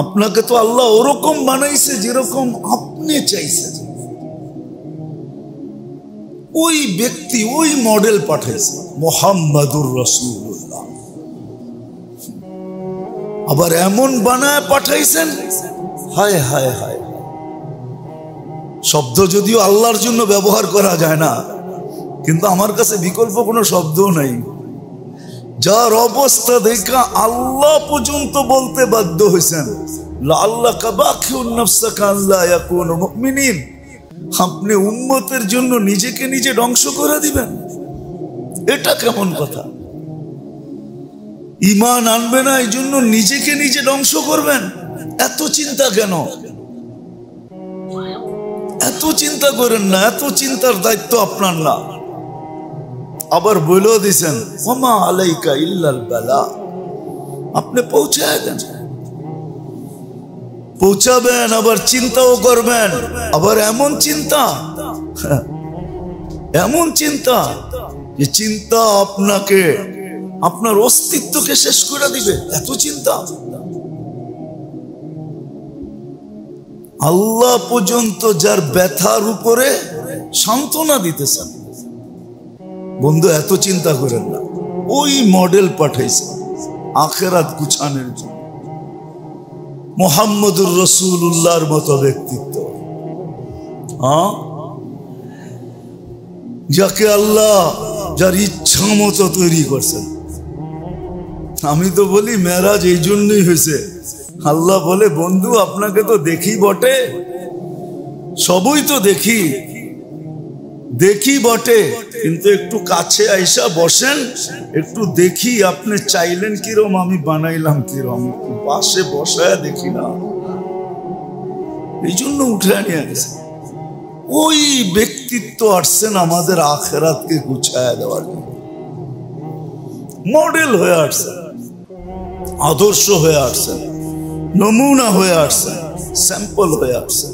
আপনাকে তো আল্লাহ ওরকম বানাইছে যেরকম আপনি চাইছেন। ওই ব্যক্তি ওই মডেল পাঠাইছে মুহাম্মাদুর রাসূলুল্লাহ। আবার এমন বানায় পাঠাইছেন, হায় হায় হায়। শব্দ যদিও আল্লাহর জন্য ব্যবহার করা যায় না, কিন্তু আমার কাছে বিকল্প কোনো শব্দও নাই। যার অবস্থা দেখা আল্লাহ পর্যন্ত বলতে বাধ্য হয়েছেন, লাআল্লাকা বাখিউন নাফসাকা আল্লা ইয়াকুনু মুমিনিন। আপনি উম্মতের জন্য নিজেকে নিজে ধ্বংস করে দিবেন, এটা কেমন কথা? ঈমান আনবে না এই জন্য নিজেকে নিজে ধ্বংস করবেন? এত চিন্তা কেন? এত চিন্তা করেন না, এত চিন্তার দায়িত্ব আপনার না। আবার বলেও দিছেন ওমা আলাইকা ইল্লাল বালা। আপনি পৌঁছায় দেন, পৌঁছাবেন, আবার চিন্তাও করবেন। আবার এমন চিন্তা, এমন চিন্তা যে চিন্তা আপনাকে, আপনার অস্তিত্বকে শেষ করে দিবে। এত চিন্তা। আল্লাহ পর্যন্ত যার ব্যথার উপরে সান্ত্বনা দিতেছেন। বন্ধু এত চিন্তা করেন না, ওই মডেল পাঠাইছে আখিরাত গুছানোর জন্য। মুহাম্মদুর রাসূলুল্লাহর মতো ব্যক্তিত্ব, যাকে আল্লাহ যার ইচ্ছা মতো তৈরি করছেন। আমি তো বলি মেরাজ এই জন্যই হয়েছে। আল্লাহ বলে বন্ধু আপনাকে তো দেখি বটে, সবই তো দেখি, দেখি বটে, কিন্তু একটু কাছে আইসা বসেন, একটু দেখি আপনি চাইলেন কিরম, আমি বানাইলাম কিরম, পাশে বসায় দেখি না, এই জন্য উঠে নিয়ে গেছে। ওই ব্যক্তিত্ব আসছেন আমাদের আখিরাতকে গুছায় দেওয়ার জন্য। মডেল হয়ে আসছেন, আদর্শ হয়ে আসছেন, নমুনা হয়ে আসছেন, স্যাম্পল হয়ে আসছেন,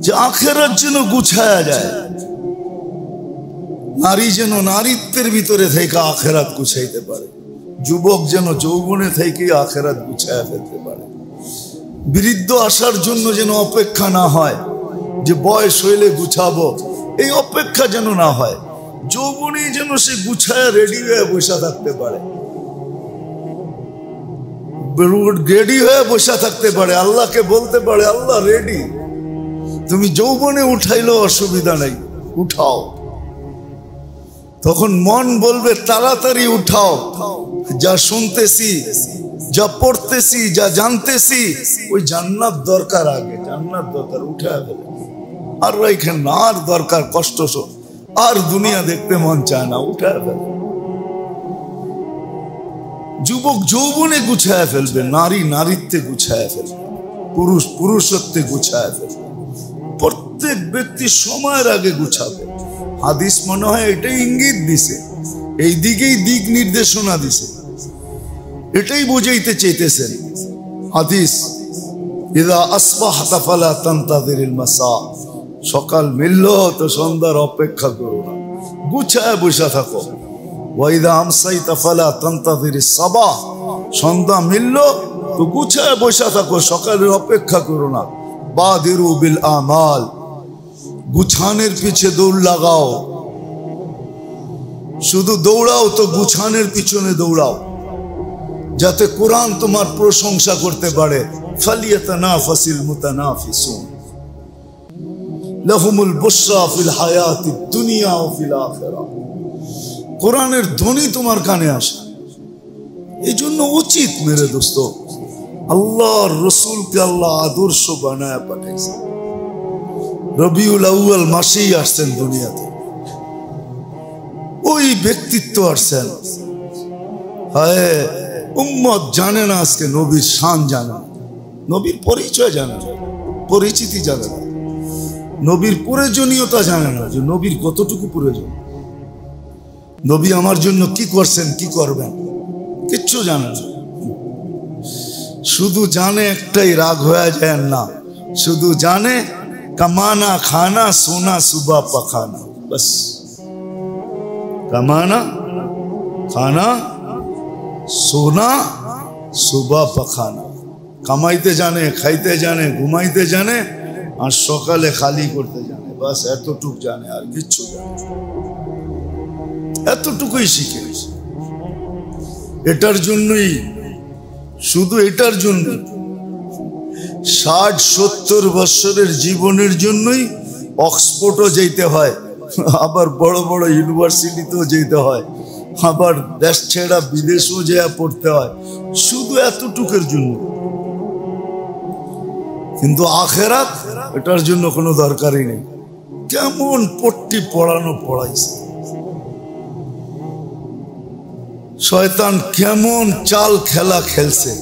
যে আখিরাত যেন গুছায়া যায়। নারী যেন নারীত্বের ভিতরে থেকে আখিরাত গুছাইতে পারে, যুবক যেন যৌবনে থেকে আখিরাত গুছায়া ফেলতে পারে। বৃদ্ধ আসার জন্য যেন অপেক্ষা না হয় যে বয়স হইলে গুছাবো, এই অপেক্ষা যেন না হয়। যৌবনে যেন সে গুছায়া রেডি হয়ে বসে থাকতে পারে, রেডি হয়ে বসে থাকতে পারে, আল্লাহকে বলতে পারে আল্লাহ রেডি, তুমি যৌবনে উঠাইলেও অসুবিধা নাই, উঠাও। তখন মন বলবে তাড়াতাড়ি উঠাও, যা শুনতেছি, যা পড়তেছি, যা জানতেছি, ওই জান্নাত দরকার, আগে জান্নাত দরকার, উঠে গেলে আর এখানে না, আর দরকার কষ্ট, আর দুনিয়া দেখতে মন চায় না, উঠে গেলে। যুবক যৌবনে গুছায় ফেলবে, নারী নারীত্বে গুছায় ফেলবে, পুরুষ পুরুষত্বে গুছায় ফেলবে। প্রত্যেক ব্যক্তি সময়ের আগে গুছাবে। হাদিস মনে হয় এটাই ইঙ্গিত দিছে, এই দিকেই দিক নির্দেশনা দিছে, এটাই বুঝাইতে চাইতেছেন হাদিস। ইযা আসবাহতা ফালা তানতাযিরিল মাসা। সকাল মিলল তো সন্ধ্যার অপেক্ষা করো না, গুছায় বসে থাকো। ওয়া ইযা আমসাইতা ফালা তানতাযিরিস সাবাহ। সন্ধ্যা মিলল তো গুছায় বসে থাকো, সকালের অপেক্ষা করো না। বাদিরু বিল আমাল। গুছানের পিছে দৌড় লাগাও, শুধু দৌড়াও তো গুছানের পিছনে দৌড়াও, যাতে কোরআন তোমার প্রশংসা করতে পারে। ফালিয়াতানাফাসিল মুতানাফিসুন লাহুমুল বুশরা ফিল হায়াতিদ দুনিয়া ওয়া ফিল আখিরাহ। কোরআনের ধ্বনি তোমার কানে আসে। এই জন্য উচিত মেরে দোস্ত, আল্লাহর রাসূলকে আল্লাহ আদর্শ বানায় পাঠাইছে। রবিউল আউয়াল মাসেই আসছেন দুনিয়াতে, ওই ব্যক্তিত্ব আসছেন। হায় উম্মত জানে না আজকে নবীর শান জানে না, নবীর পরিচয় জানে না, পরিচিতি জানে না, নবীর প্রয়োজনীয়তা জানে না, যে নবীর কতটুকু প্রয়োজন, নবী আমার জন্য কি করছেন, কি করবেন, কিচ্ছু জানে না। শুধু জানে একটাই, রাগ হয়ে যায় না, শুধু জানে কামানা খানা সোনা সুবা পাখানা, বস। কামানা খানা সোনা সুবা পাখানা, কামাইতে জানে, খাইতে জানে, ঘুমাইতে জানে, আর সকালে খালি করতে জানে। বাস এতটুক জানে, আর কিচ্ছু জানে, এতটুকুই শিখে। এটার জন্যই, শুধু এটার জন্য 60-70 বছরের জীবনের জন্যই অক্সফোর্ডও যেতে হয়, আবার বড় বড় ইউনিভার্সিটিতেও যেতে হয়, আবার দেশ ছেড়া বিদেশও যেয়ে পড়তে হয়, শুধু এতটুকুর জন্য। কিন্তু আখেরাত এটার জন্য কোনো দরকারই নেই। কেমন পট্টি পড়ানো পড়াইছে শয়তান, কেমন চাল খেলা খেলছে।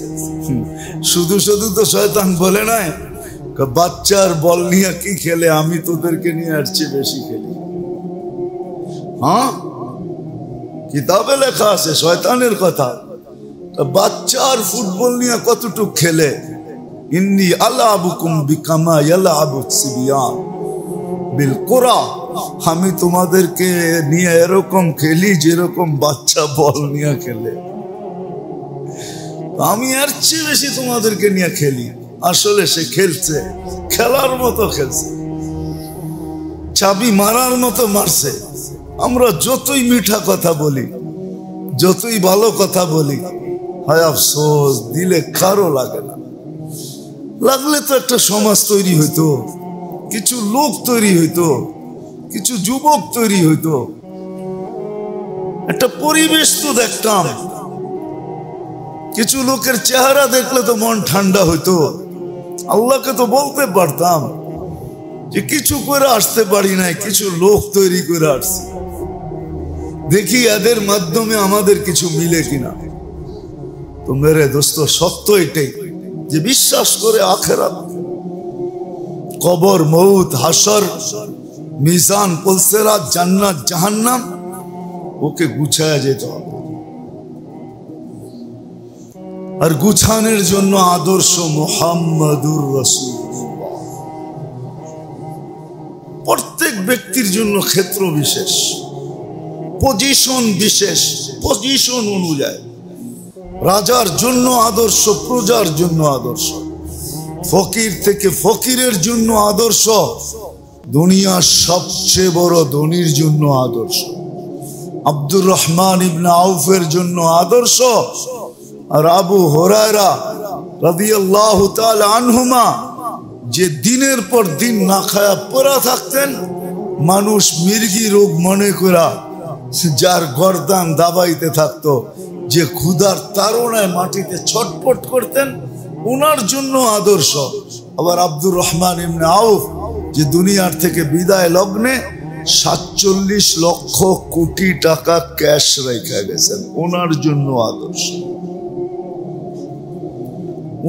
শুধু শুধু তো শয়তান বলে নাই বাচ্চার বল নিয়ে কি খেলে, আমি তোদেরকে নিয়ে আসছি বেশি খেলি। হ্যাঁ, কিতাবে লেখা আছে শয়তানের কথা, বাচ্চার ফুটবল নিয়ে কতটুক খেলে। ইন্নী আলাবুকুম বিকামা ইয়ালাবুস সিবিয়ান বিল কুরা, আমি তোমাদেরকে নিয়ে এরকম খেলি যেরকম বাচ্চা বল নিয়ে খেলে। আমি এর চেয়ে বেশি তোমাদেরকে নিয়ে খেলি। আসলে সে খেলছে, খেলার মতো খেলছে, চাবি মারার মতো মারছে। আমরা যতই মিঠা কথা বলি, যতই ভালো কথা বলি, হয় আফসোস দিলে কারো লাগে না। লাগলে তো একটা সমাজ তৈরি হইতো, কিছু লোক তৈরি হইতো, কিছু যুবক তৈরি হইতো, একটা পরিবেশ তো দেখতাম। কিছু লোকের চেহারা দেখলে তো মন ঠান্ডা হইতো। আল্লাহকে তো বলতে পারতাম যে কিছু করে আসতে পারি নাই, কিছু লোক তৈরি করে আসছি, দেখি এদের মাধ্যমে আমাদের কিছু মিলে কিনা। তো মেরে দোস্ত, সত্য এটাই যে বিশ্বাস করে আখেরাত, কবর, মউত, হাসর, মিজান, পুলসিরাত, জান্নাত, জাহান্নাম, ওকে গুছায়া যেতে হবে। আর গুছানোর জন্য আদর্শ মুহাম্মাদুর রাসূলুল্লাহ। প্রত্যেক ব্যক্তির জন্য ক্ষেত্র বিশেষ, পজিশন বিশেষ, পজিশন অনুযায়ী। রাজার জন্য আদর্শ, প্রজার জন্য আদর্শ, ফকির থেকে ফকিরের জন্য আদর্শ, দুনিয়ার সবচেয়ে বড় ধনীর জন্য আদর্শ, আব্দুর রহমান ইবনে আউফের জন্য আদর্শ, আর আবু হুরায়রা রাদিয়াল্লাহু তাআলা আনহুমা যে দিনের পর দিন না খায়া পড়া থাকতেন, মানুষ মির্গি রোগ মনে করা যার গর্দান দাবাইতে থাকতো, যে ক্ষুধার তাড়নায় মাটিতে ছটফট করতেন, ওনার জন্য আদর্শ। আবার আব্দুর রহমান ইবনে আউফ যে দুনিয়ার থেকে বিদায় লগ্নে 47 লক্ষ কোটি টাকা ক্যাশ রেখে গেছেন, ওনার জন্য আদর্শ।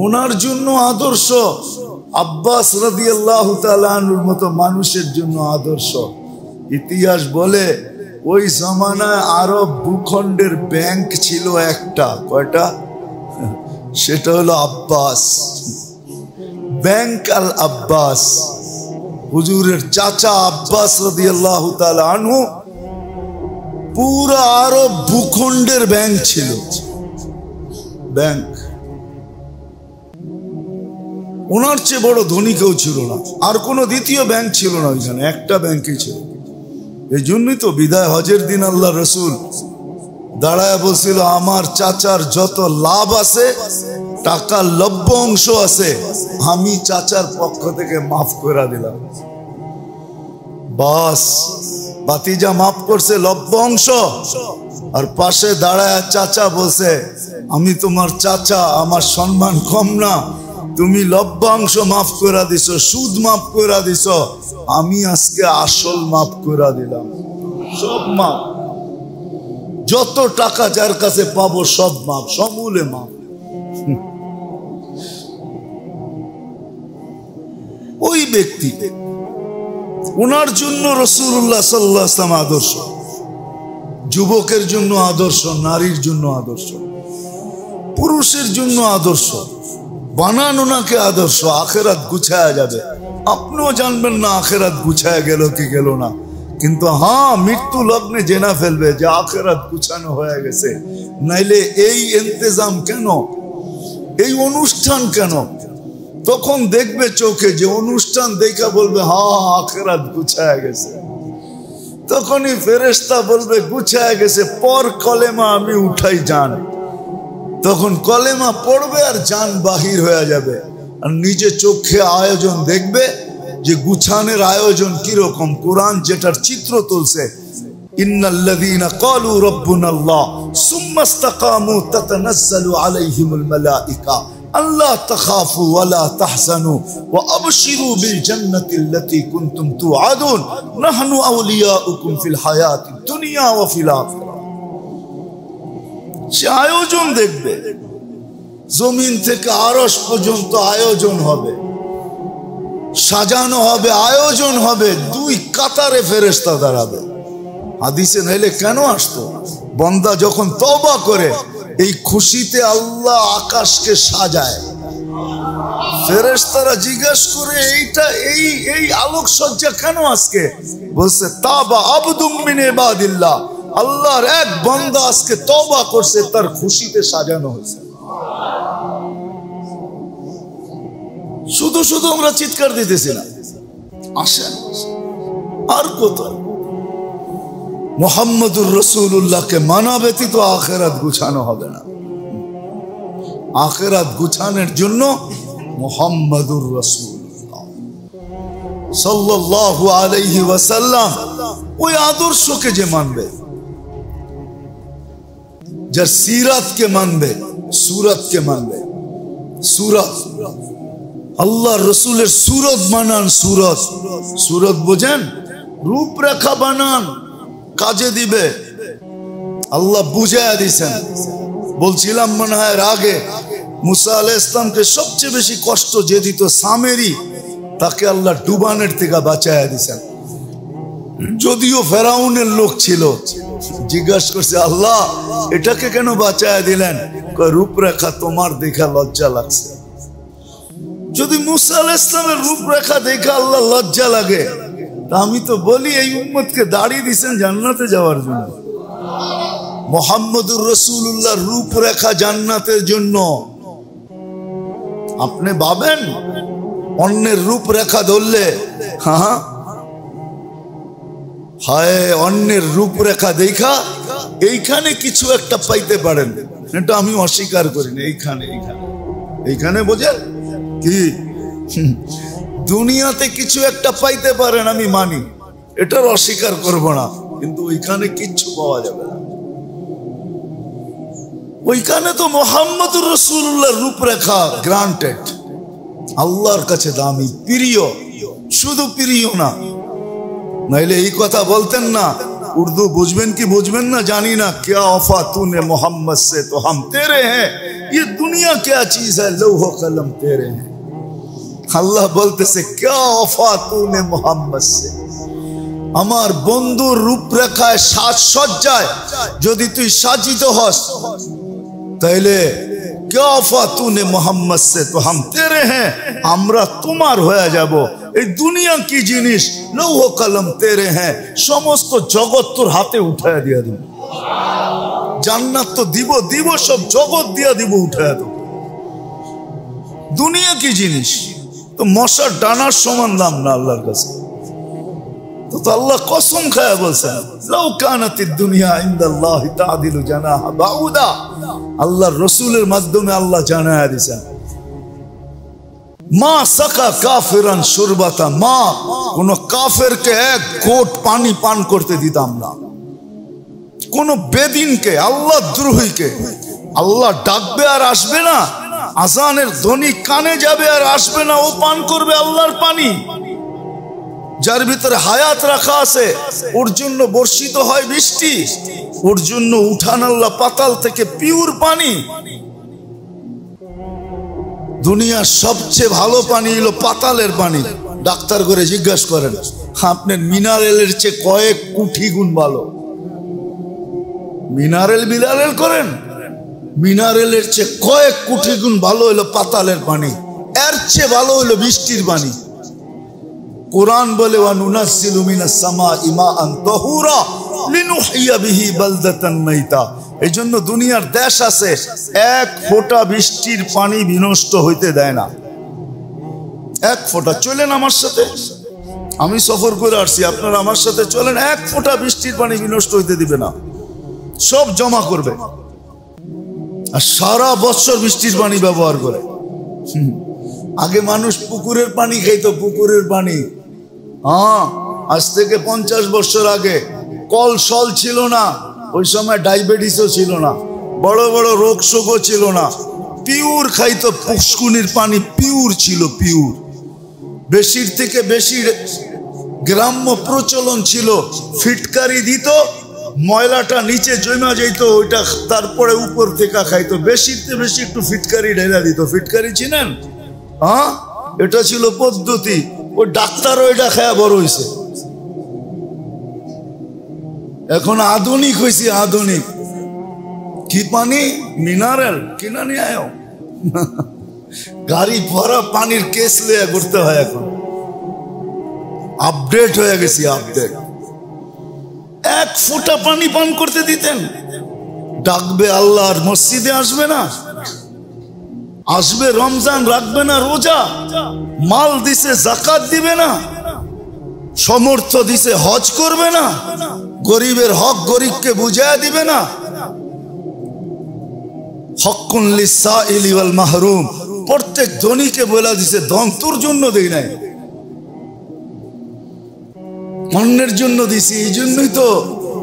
ওনার জন্য আদর্শ। আব্বাস রাদিয়াল্লাহু তাআলা আনহুর মতো মানুষের জন্য আদর্শ। ইতিহাস বলে ওই জামানায় আরব ভূখণ্ডের ব্যাংক ছিল একটা, কয়টা? সেটা হলো আব্বাস ব্যাংক। আল আব্বাস, হুজুরের চাচা আব্বাস রাদিয়াল্লাহু তাআলা আনহু পুরা আরব ভূখণ্ডের ব্যাংক ছিল, ব্যাংক। ওনার চেয়ে বড় ধনী কেউ ছিল না, আর কোনো দ্বিতীয় ব্যাংক ছিল না ওইখানে, একটা ব্যাংকই ছিল। এই জন্যই তো বিদায় হজের দিন আল্লাহ রসুল দাঁড়ায় বলছিল, আমার চাচার যত লাভ আছে, টাকার লব্য অংশ আছে, আমি চাচার পক্ষ থেকে মাফ করে দিলাম। বাস, বাতিজা মাফ করছে লব্য অংশ, আর পাশে দাঁড়ায় চাচা বলছে, আমি তোমার চাচা, আমার সম্মান কম না, তুমি লভ্যাংশ মাফ করে দিছো, সুদ মাফ করে দিছো, আমি আজকে আসল মাফ করে দিলাম, সব মাফ। যত টাকা যার কাছে পাবো সব মাফ, সমূলে মাফ। ওই ব্যক্তি, ওনার জন্য রাসূলুল্লাহ সাল্লাল্লাহু আলাইহি ওয়াসাল্লাম আদর্শ। যুবকের জন্য আদর্শ, নারীর জন্য আদর্শ, পুরুষের জন্য আদর্শ। বানান ওনাকে আদর্শ। আখেরাত গুছায়া যাবে, আপনিও জানবেন না আখেরাত গুছায়া গেল কি গেল না, কিন্তু হ্যাঁ, মৃত্যু লগ্নে জেনা ফেলবে যে আখেরাত গুছানো হয়ে গেছে। নাইলে এই ইন্তজাম কেন? এই অনুষ্ঠান কেন? তখন দেখবে চোখে যে অনুষ্ঠান দেখা বলবে হ্যাঁ আখিরাত গুছায় গেছে। তখনই ফেরেশতা বলবে গুছায় গেছে, পর কলেমা আমি উঠাই জান। তখন কলেমা পড়বে আর জান বাহির হয়ে যাবে, আর নিজে চোখে আয়োজন দেখবে যে গুছানের আয়োজন কিরকম। কোরআন যেটার চিত্র তুলছে, ইন্নাল্লাযীনা ক্বালু রাব্বুনাল্লাহ সুম্মা ইসতাকামু তাতানাজ্জালু আলাইহিমুল মালায়েকা আল্লা তাখাফু ওয়া লা তাহজানু ওয়া আবশিরু বিল জান্নাতিল্লাতী কুনতুম তুআদুন নাহনু আউলিয়াউকুম ফিল হায়াতিদ দুনিয়া ওয়া ফিল আখিরাহ। সে আয়োজন দেখবে, জমিন থেকে আরশ পর্যন্ত আয়োজন হবে, সাজানো হবে, আয়োজন হবে, দুই কাতারে ফেরেশতা দাঁড়াবে। হাদিসে নাইলে কেন আসতো? বান্দা যখন তওবা করে এই খুশিতে আল্লাহ আকাশকে সাজায়। ফেরেশতারা জিজ্ঞাসা করে এইটা এই আলোকসজ্জা কেন আজকে? বলছে তাবা আবদুম মিন ইবাদিল্লাহ, আল্লাহর এক বান্দা আজকে তওবা করছে, তার খুশিতে সাজানো হয়েছে। শুধু শুধু আমরা চিৎকার দিতেছি না, আসেন আর কোথায়? মুহাম্মদুর রাসূলুল্লাহকে মানা ব্যতীত আখিরাত গুছানো হবে না। আখিরাত গুছানোর জন্য মুহাম্মদুর রাসূলুল্লাহ সাল্লাল্লাহু আলাইহি ওয়াসাল্লাম ওই আদর্শকে যে মানবে, যার সিরাতকে মানবে, সুরতকে মানবে। সুরত আল্লাহ রসুলের সুরত বানান। সুরত সুরত বোঝেন? রূপরেখা বানান, কাজে দিবে। আল্লাহ বুঝাইয়া দিয়েছেন। বলছিলাম মনে হয় আগে, মুসা আলাইহিস সালামকে সবচেয়ে বেশি কষ্ট যে দিত সামেরি, তাকে আল্লাহ ডুবানের থেকে বাঁচাইয়া দিয়েছেন। যদিও ফেরাউনের লোক ছিল, জিজ্ঞাসা করছে আল্লাহ এটাকে কেন বাঁচাইয়া দিলেন? রূপরেখা তোমার দেখা লজ্জা লাগছে। যদি মুসা আলাইহিস সালামের রূপরেখা দেখে আল্লাহ লজ্জা লাগে, আমি তো বলি এই উম্মতকে দাঁড়িয়ে দিয়েছেন জান্নাতে যাওয়ার জন্য। মুহাম্মদুর রাসূলুল্লাহর রূপরেখা জান্নাতের জন্য। আপনি ভাবেন অন্যের রূপরেখা ধরলে, হ্যাঁ হায় অন্যের রূপরেখা দেখা এইখানে কিছু একটা পাইতে পারেন, এটা আমি অস্বীকার করি না। এইখানে এইখানে এইখানে বোঝেন কি দুনিয়াতে কিছু একটা পাইতে পারেন, আমি মানি, এটার অস্বীকার করব না, কিন্তু ওইখানে কিচ্ছু পাওয়া যাবে না। ওইখানে তো মুহাম্মদুর রাসূলুল্লাহর রূপরেখা গ্রান্টেড, আল্লাহর কাছে দামি, প্রিয়। শুধু প্রিয় না, নাইলে এই কথা বলতেন না। উর্দু বুঝবেন কি বুঝবেন না জানি না। क्या वफा तूने मोहम्मद से तो हम तेरे हैं, ये दुनिया क्या चीज है, लौह कलम तेरे हैं। আল্লাহ বলতেছে क्या वफा तूने मोहम्मद से, আমার বন্ধুর রূপরেখায় সাজসজ্জায় যদি তুই সাজিত হস, তাইলে क्या वफा तूने मोहम्मद से तो हम तेरे हैं, আমরা তোমার হয়ে যাব। এই দুনিয়া কি জিনিস, লৌহ কলম তেরে হ্যাঁ, সমস্ত জগৎ তোর হাতে উঠায় দিয়া দিব। জান্নাত তো দিব দিব, সব জগৎ দিয়া দিব, উঠায় দেব। দুনিয়া কি জিনিস, তো মশার ডানার সমান দাম না আল্লাহর কাছে। তো আল্লাহ কসম খায়া বলছেন লাউ কানাতিদ দুনিয়া ইনদাল্লাহি তা'দিলু জানাহা বাউদা। আল্লাহর রাসূলের মাধ্যমে আল্লাহ জানায়া দিয়েছেন, মা সাকা কাফিরান শুরবাতা মা, কোন কাফেরকে এক ঘোট পানি পান করতে দিতাম না। কোন বেদিনকে, আল্লাহ দ্রোহীকে আল্লাহ ডাকবে আর আসবে না, আজানের ধ্বনি কানে যাবে আর আসবে না, ও পান করবে আল্লাহর পানি। যার ভিতরে হায়াত রাখা আছে, ওর জন্য বর্ষিত হয় বৃষ্টি, ওর জন্য উঠান আল্লাহ পাতাল থেকে পিওর পানি। দুনিয়ার সবচেয়ে ভালো পানি হলো পাতালের পানি। ডাক্তার করে জিজ্ঞাসা করেন, আপনার মিনারেলের চেয়ে কয়েক কোটি গুণ ভালো। মিনারেল বিলারেল করেন, মিনারেলের চেয়ে কয়েক কোটি গুণ ভালো হলো পাতালের পানি, এর চেয়ে ভালো হলো বৃষ্টির পানি। কোরআন বলে ওয়া নুনাজ্জিলু মিনাস সামাই মাআন তাহুরা লিনুহিয়া বিহি বালদাতান মাইতা। এই জন্য দুনিয়ার দেশ আছে এক ফোঁটা বৃষ্টির পানি বিনষ্ট হইতে দেয় না, এক ফোঁটা। চলেন আমার সাথে, আমি সফর করে আসছি, আপনারা আমার সাথে চলেন, এক ফোঁটা বৃষ্টির পানি বিনষ্ট হইতে দিবে না, সব জমা করবে আর সারা বছর বৃষ্টির পানি ব্যবহার করে। আগে মানুষ পুকুরের পানি খাইতো, পুকুরের পানি। হ্যাঁ, আজ থেকে 50 বছর আগে কল সল ছিল না, ওই সময় ডায়াবেটিসও ছিল না, বড় বড় রোগ শোকও ছিল না, পিওর খাইতো, পুষ্কুনির পানি পিওর ছিল, পিওর। বেশির থেকে বেশি গ্রাম্য প্রচলন ছিল, ফিটকারি দিত, ময়লাটা নিচে জমা যেত, ওইটা তারপরে উপর থেকে খাইতো। বেশিতে বেশি একটু ফিটকারি ঢেলা দিত। ফিটকারি চিনেন? হ্যাঁ, এটা ছিল পদ্ধতি। ওই ডাক্তারও এটা খায়া বড় হয়েছে। এখন আধুনিক হয়েছে, আধুনিক। কি পানি? মিনারেল কিনা নিয়ে আয়, গাড়ি ভরা পানির কেস লিয়ে করতে হয়। এখন আপডেট হয়ে গেছি, আপডেট। এক ফোঁটা পানি পান করতে দিতেন? ডাকবে আল্লাহর মসজিদে আসবে না, আসবে রমজান রাখবে না রোজা, মাল দিছে যাকাত দিবে না, সমর্থ দিছে হজ করবে না, গরিবের হক গরিবকে বুঝায় দিবে না। হক্কুন লিসাইলি ওয়াল মাহরুম, প্রত্যেক ধনীকে বলে দিছে ধন তোর জন্য দেই নাই, অন্যের জন্য দিছি। এই জন্যই তো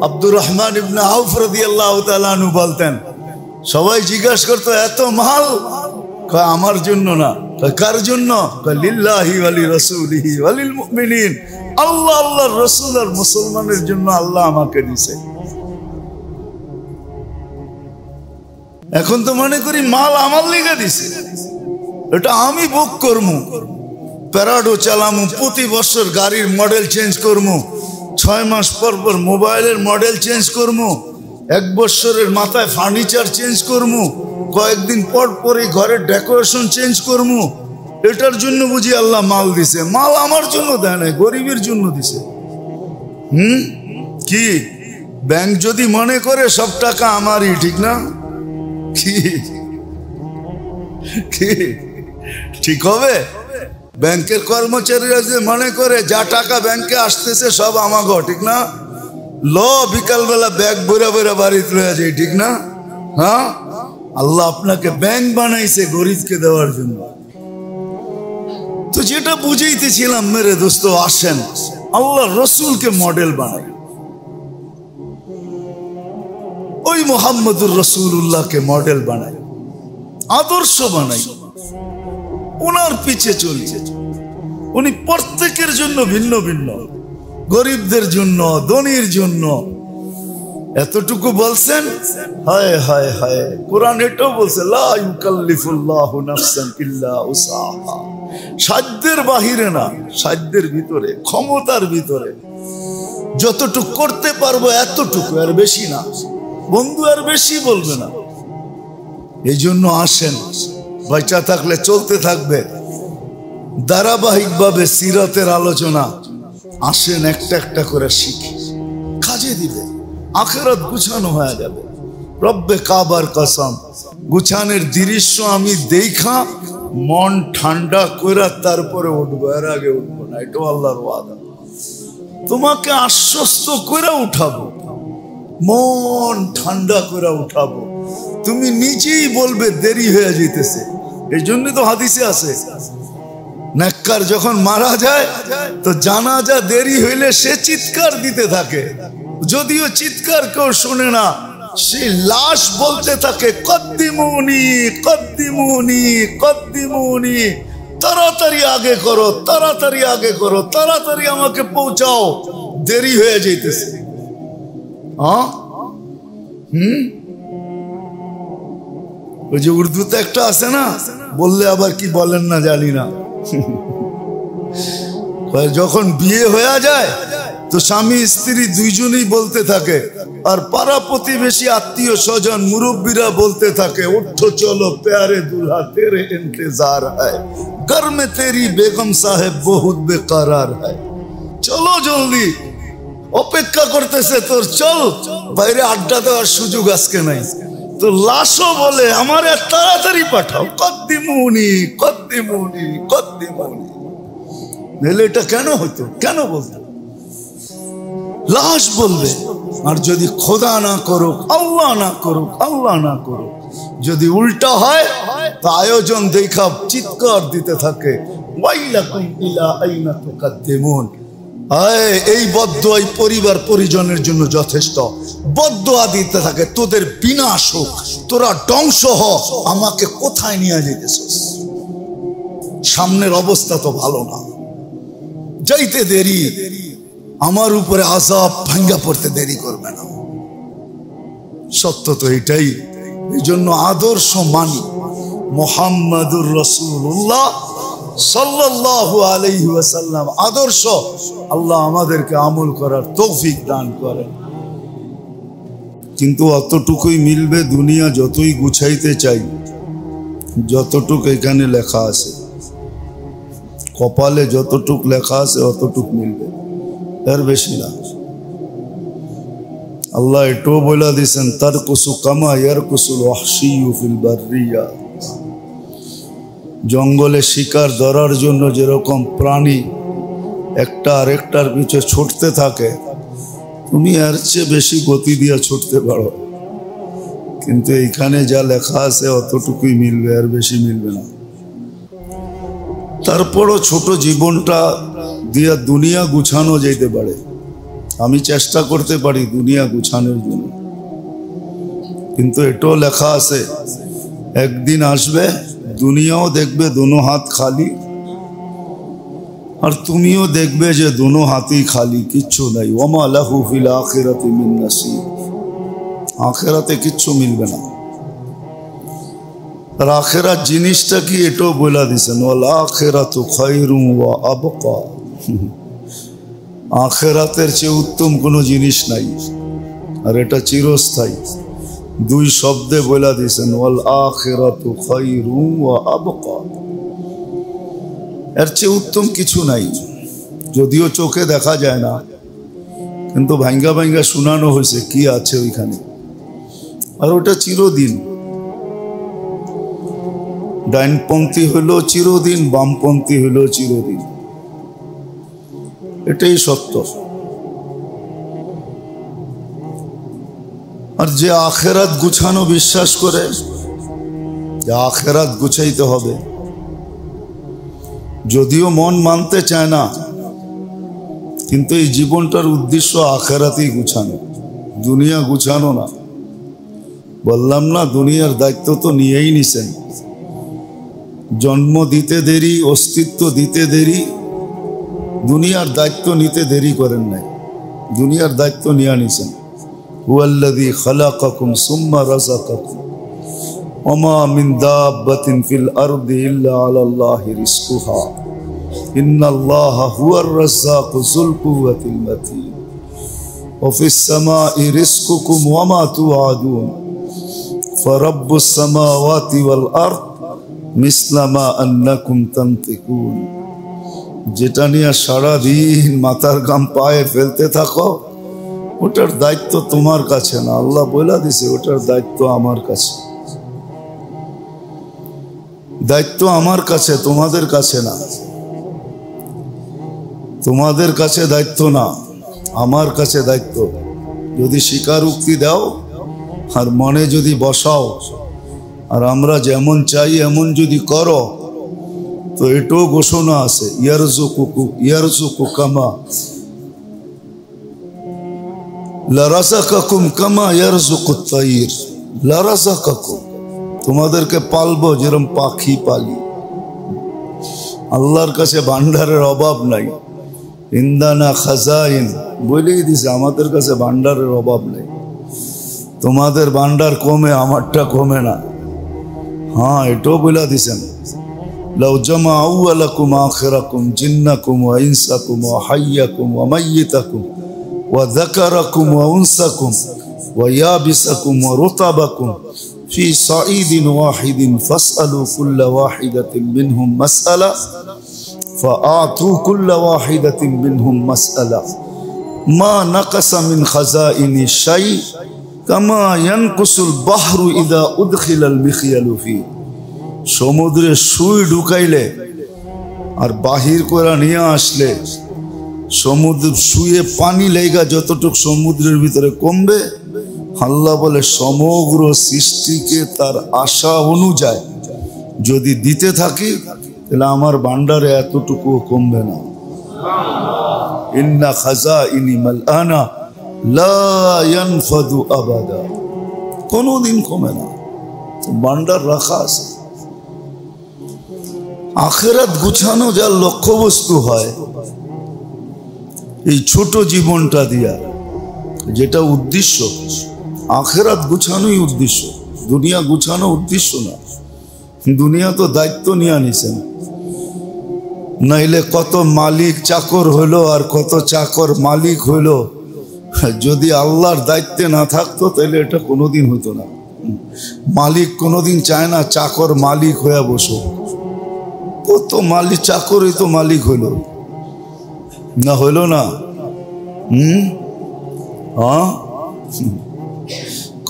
আব্দুর রহমান ইবনে আউফ রাদিয়াল্লাহু তাআলা আনহু বলতেন, সবাই জিজ্ঞাসা করতো এত মাল, কয় আমার জন্য না। কার জন্য? কয় লিল্লাহি ওয়া লিরাসূলিহি ওয়া লিল মুমিনিন, আল্লাহ, আল্লাহর রাসূল আর মুসলমানের জন্য আল্লাহ আমাকে দিয়েছে। এখন তো মনে করি মাল আমার লিগে দিছে, এটা আমি ভোগ করবো, প্যারাডো চালামু, প্রতি বছর গাড়ির মডেল চেঞ্জ করবো, 6 মাস পর পর মোবাইলের মডেল চেঞ্জ করবো, 1 বছরের মাথায় ফার্নিচার চেঞ্জ করবো, কয়েকদিন পর পরই ঘরের ডেকোরেশন চেঞ্জ করবো। এটার জন্য বুঝি আল্লাহ মাল দিছে? মাল আমার জন্য দেয় নাই, গরিবের জন্য দিছে। কি ব্যাংক যদি মনে করে সব টাকা আমারই, ঠিক না? কি ঠিক হবে? ব্যাংকের কর্মচারীরা যে মনে করে যা টাকা ব্যাংকে আসতেছে সব আমাগো, ঠিক না? বিকালবেলা ব্যাগ বইরা বইরা বাড়িতে লয়ে যায়, ঠিক না? হ্যাঁ, আল্লাহ আপনাকে ব্যাংক বানাইছে গরিবকে দেওয়ার জন্য। তো যেটা বুঝাইতেছিলাম মেরে দোস্ত, আসেন আল্লাহ রসুলকে মডেল বানাই, ওই মুহাম্মদুর রাসূলুল্লাহকে মডেল বানাই, আদর্শ বানাই, ওনার পিছে চলি। উনি প্রত্যেকের জন্য ভিন্ন ভিন্ন, গরিবদের জন্য, ধনীর জন্য। এতটুকু বলছেন, হায় হায় হায়, কোরআন এটাও বলছে, লা ইউকাল্লিফুল্লাহু নাফসান ইল্লা উসআহা। সাধ্যের বাহিরে না, সাধ্যের ভিতরে, ক্ষমতার ভিতরে যতটুকু করতে পারবো এতটুকু, আর বেশি না। বন্ধু আর বেশি বলবে না। এই জন্য আসেন, বাঁচা থাকলে চলতে থাকবে ধারাবাহিকভাবে সিরাতের আলোচনা। আসেন একটা একটা করে শিখি, কাজে দিবে, আখিরাত গুছানো হয়ে যাবে। রব্বে কাবার কসম, গুছানের দৃশ্য আমি দেখা মন ঠান্ডা করে তারপরে উঠবো, এর আগে উঠবো না। এটা আল্লাহর ওয়াদা। তোমাকে আশ্বস্ত করে উঠাবো, মন ঠান্ডা করে উঠাবো, তুমি নিজেই বলবে দেরি হয়ে যেতেছে। এই জন্য তো হাদিসে আছে, নেককার যখন মারা যায় তো জানাজা দেরি হইলে সে চিৎকার দিতে থাকে, যদিও চিৎকার কেউ শুনে না, সে লাশ বলতে থাকে, কদ্দিমুনি কদ্দিমুনি কদ্দিমুনি, তাড়াতাড়ি আগে করো, তাড়াতাড়ি আগে করো, তাড়াতাড়ি আমাকে পৌঁছাও, দেরি হয়ে যাইতেছে। ওই যে উর্দুতে একটা আছে না, বললে আবার কি বলেন না জানি না, যখন বিয়ে হয়ে যায় তো স্বামী স্ত্রী দুইজনই বলতে থাকে, আর পাড়া প্রতিবেশী আত্মীয় স্বজন মুরব্বীরা বলতে থাকে, উঠো চলো প্যারে দুल्हा तेरे इंतजार है, घर में तेरी बेगम साहेब बहुत बेकरार है, চলো জলদি, অপেক্ষা করতেছে তোর, চল বাইরে আড্ডা দেওয়ার সুযোগ আজকে নাই। তো লাশও বলে আমার তাড়াতাড়ি পাঠাও, কদ্দিমুনি কদ্দিমুনি কদ্দিমুনি। নাহলে এটা কেন হতো, কেন বলতো? লাশ বলবে। আর যদি খোদা না করুক, আল্লাহ না করুক, আল্লাহ না করুক, যদি উল্টা হয় তা আয়োজন দেখা চিৎকার দিতে থাকে, ওয়াইলাকুম ইলা আইনা তুকাদ্দিমুন। এই বদদুয়া পরিবার পরিজনের জন্য যথেষ্ট। বদদুয়া দিতে থাকে, তোদের বিনাশ হোক, তোরা ধ্বংস হ, আমাকে কোথায় নিয়ে যেতেছিস? সামনের অবস্থা তো ভালো না, যাইতে দেরি, আমার উপরে আযাব ভাঙ্গা পড়তে দেরি করবে না। সত্য তো এটাই। এই জন্য আদর্শ মানি মুহাম্মাদুর রাসূলুল্লাহ সাল্লাল্লাহু আলাইহি ওয়াসাল্লাম আদর্শ। আল্লাহ আমাদেরকে আমল করার তৌফিক দান করেন। কিন্তু অতটুকুই মিলবে, দুনিয়া যতই গুছাইতে চাই, যতটুক এখানে লেখা আছে, কপালে যতটুক লেখা আছে অতটুক মিলবে, এর বেশি না। আল্লাহ এটাও বলে দিয়েছেন, তারকুসু কামা ইয়ারকুসুল ওয়াহশিয়্যু ফিল বাররিয়া। জঙ্গলে শিকার ধরার জন্য যেরকম প্রাণী একটা আরেকটার পিছে ছুটতে থাকে, তুমি এর চেয়ে বেশি গতি দিয়ে ছুটতে পারো। কিন্তু এইখানে যা লেখা আছে অতটুকুই মিলবে, আর বেশি মিলবে না। তারপরও ছোট জীবনটা দিয়া দুনিয়া গুছানো যেতে পারে। আমি চেষ্টা করতে পারি দুনিয়া গুছানোর জন্য, কিন্তু এটাও লেখা আছে একদিন আসবে দুনিয়াও দেখবে দোনো হাত খালি, আর তুমিও দেখবে যে দোনো হাতই খালি, কিচ্ছু নাই। ওমা লাহু ফিল আখিরাতি মিন নাসিব। আখিরাতে কিচ্ছু মিলবে না। আর আখিরাত জিনিসটা কি এটাও বলে দিয়েছেন, ওয়াল আখিরাতু খায়রুন ওয়া আবকা। আখিরাতের চেয়ে উত্তম কোনো জিনিস নাই, আর এটা চিরস্থায়ী। দুই শব্দে বলে দিয়েছেন, ওয়াল আখিরাতু খায়রুন ওয়া আবকা। এর চেয়ে উত্তম কিছু নাই। যদিও চোখে দেখা যায় না, কিন্তু ভাঙ্গা ভাঙ্গা শোনানো হয়েছে কি আছে ওইখানে। আর ওটা চিরদিন। ডাইনপন্থী হইল চিরদিন, বামপন্থী হইল চিরদিন, এটাই সত্য। আর যে আখেরাত গুছানো বিশ্বাস করে, যে আখেরাত গুছাইতে হবে, যদিও মন মানতে চায় না, কিন্তু এই জীবনটার উদ্দেশ্য আখেরাতেই গুছানো, দুনিয়া গুছানো না। বললাম না, দুনিয়ার দায়িত্ব তো নিয়েই নিছেন। জন্ম দিতে দেরি, অস্তিত্ব দিতে দেরি, দুনিয়ার দায়িত্ব নিতে দেরি করেন নাই, দুনিয়ার দায়িত্ব নিয়ে নিছেন। হুয়াল্লাযী খালাকাকুম সুম্মা রাযাকাকুম ওয়া মা মিন দাব্বাতিন ফিল আরদি ইল্লা আলাল্লাহি রিজকুহা ইন্নাল্লাহা হুয়ার রাজ্জাকু যুল কুওয়াতিল মাতিন ওয়া ফিস সামাই রিজকুকুম ওয়া মা তুআদুন ফারাব্বুস সামাওয়াতি ওয়াল আরদ মিসলা মা আন্নাকুম তানতিকুন। যেটা নিয়ে সারাদিন মাথার ঘাম পায়ে ফেলতে থাকো, ওটার দায়িত্ব তোমার কাছে না। আল্লাহ বলে দিছে ওটার দায়িত্ব আমার কাছে, দায়িত্ব আমার কাছে, তোমাদের কাছে না। তোমাদের কাছে দায়িত্ব না, আমার কাছে দায়িত্ব। যদি স্বীকারোক্তি দাও আর মনে যদি বসাও, আর আমরা যেমন চাই এমন যদি করো, তো এটাও ঘোষণা আছে, ইয়ারযুকু কামা লারাযাকাকুম কামা ইয়ারযুকুত তাইর। লারাযাকাকুম, তোমাদেরকে পালবো যেরকম পাখি পালি। আল্লাহর কাছে ভান্ডারের অভাব নাই। ইন্দানা খাজাইন বলেই দিছে, আমাদের কাছে ভান্ডারের অভাব নেই। তোমাদের ভান্ডার কমে, আমারটা কমে না। হ্যাঁ, এটাও বলে দিছেন, লাউ জামা আউয়ালাকুম আখিরাকুম জিন্নাকুম ওয়া ইনসাকুম ওয়া হাইয়াকুম ওয়া মাইয়িতাকুম ওয়া যাকারাকুম ওয়া উনসাকুম ওয়া ইয়াবিসাকুম ওয়া রুতাবাকুম ফি সাঈদিন ওয়াহিদিন ফাসআলু কুল্লা ওয়াহিদাতিন মিনহুম মাসআলা ফাআতু কুল্লা ওয়াহিদাতিন মিনহুম মাসআলা মা নাকাসা মিন খাজাইনি শাই কামা ইয়ানকুসুল বাহরু ইদা উদখিলাল মিখিয়ালু ফি। সমুদ্রে সুই ঢুকাইলে আর বাহির করে নিয়ে আসলে সমুদ্র সুয়ে পানি লেগা যতটুক সমুদ্রের ভিতরে কমবে, আল্লাহ বলে সমগ্র সৃষ্টিকে তার আশা অনুযায়ী যদি দিতে থাকি তাহলে আমার ভান্ডারে এতটুকু কমবে না। ইন্না খাজাইনি মালআনা লা ইয়ানফাদু আবাদা, কোনদিন কমে না, ভান্ডার রাখা আছে। আখিরাত গুছানো যার লক্ষ্যবস্তু হয় এই ছোট জীবনটা দিয়া, যেটা উদ্দেশ্য আখিরাত গুছানোই উদ্দেশ্য, দুনিয়া গুছানো উদ্দেশ্য না। দুনিয়া তো দায়িত্ব নিয়ে নিছেন, নাইলে কত মালিক চাকর হইলো আর কত চাকর মালিক হইলো। যদি আল্লাহর দায়িত্বে না থাকতো তাহলে এটা কোনোদিন হইতো না। মালিক কোনোদিন চায় না চাকর মালিক হয়ে বসো, কত মালিক চাকরই তো মালিক হইল না, হইল না? হ্যাঁ,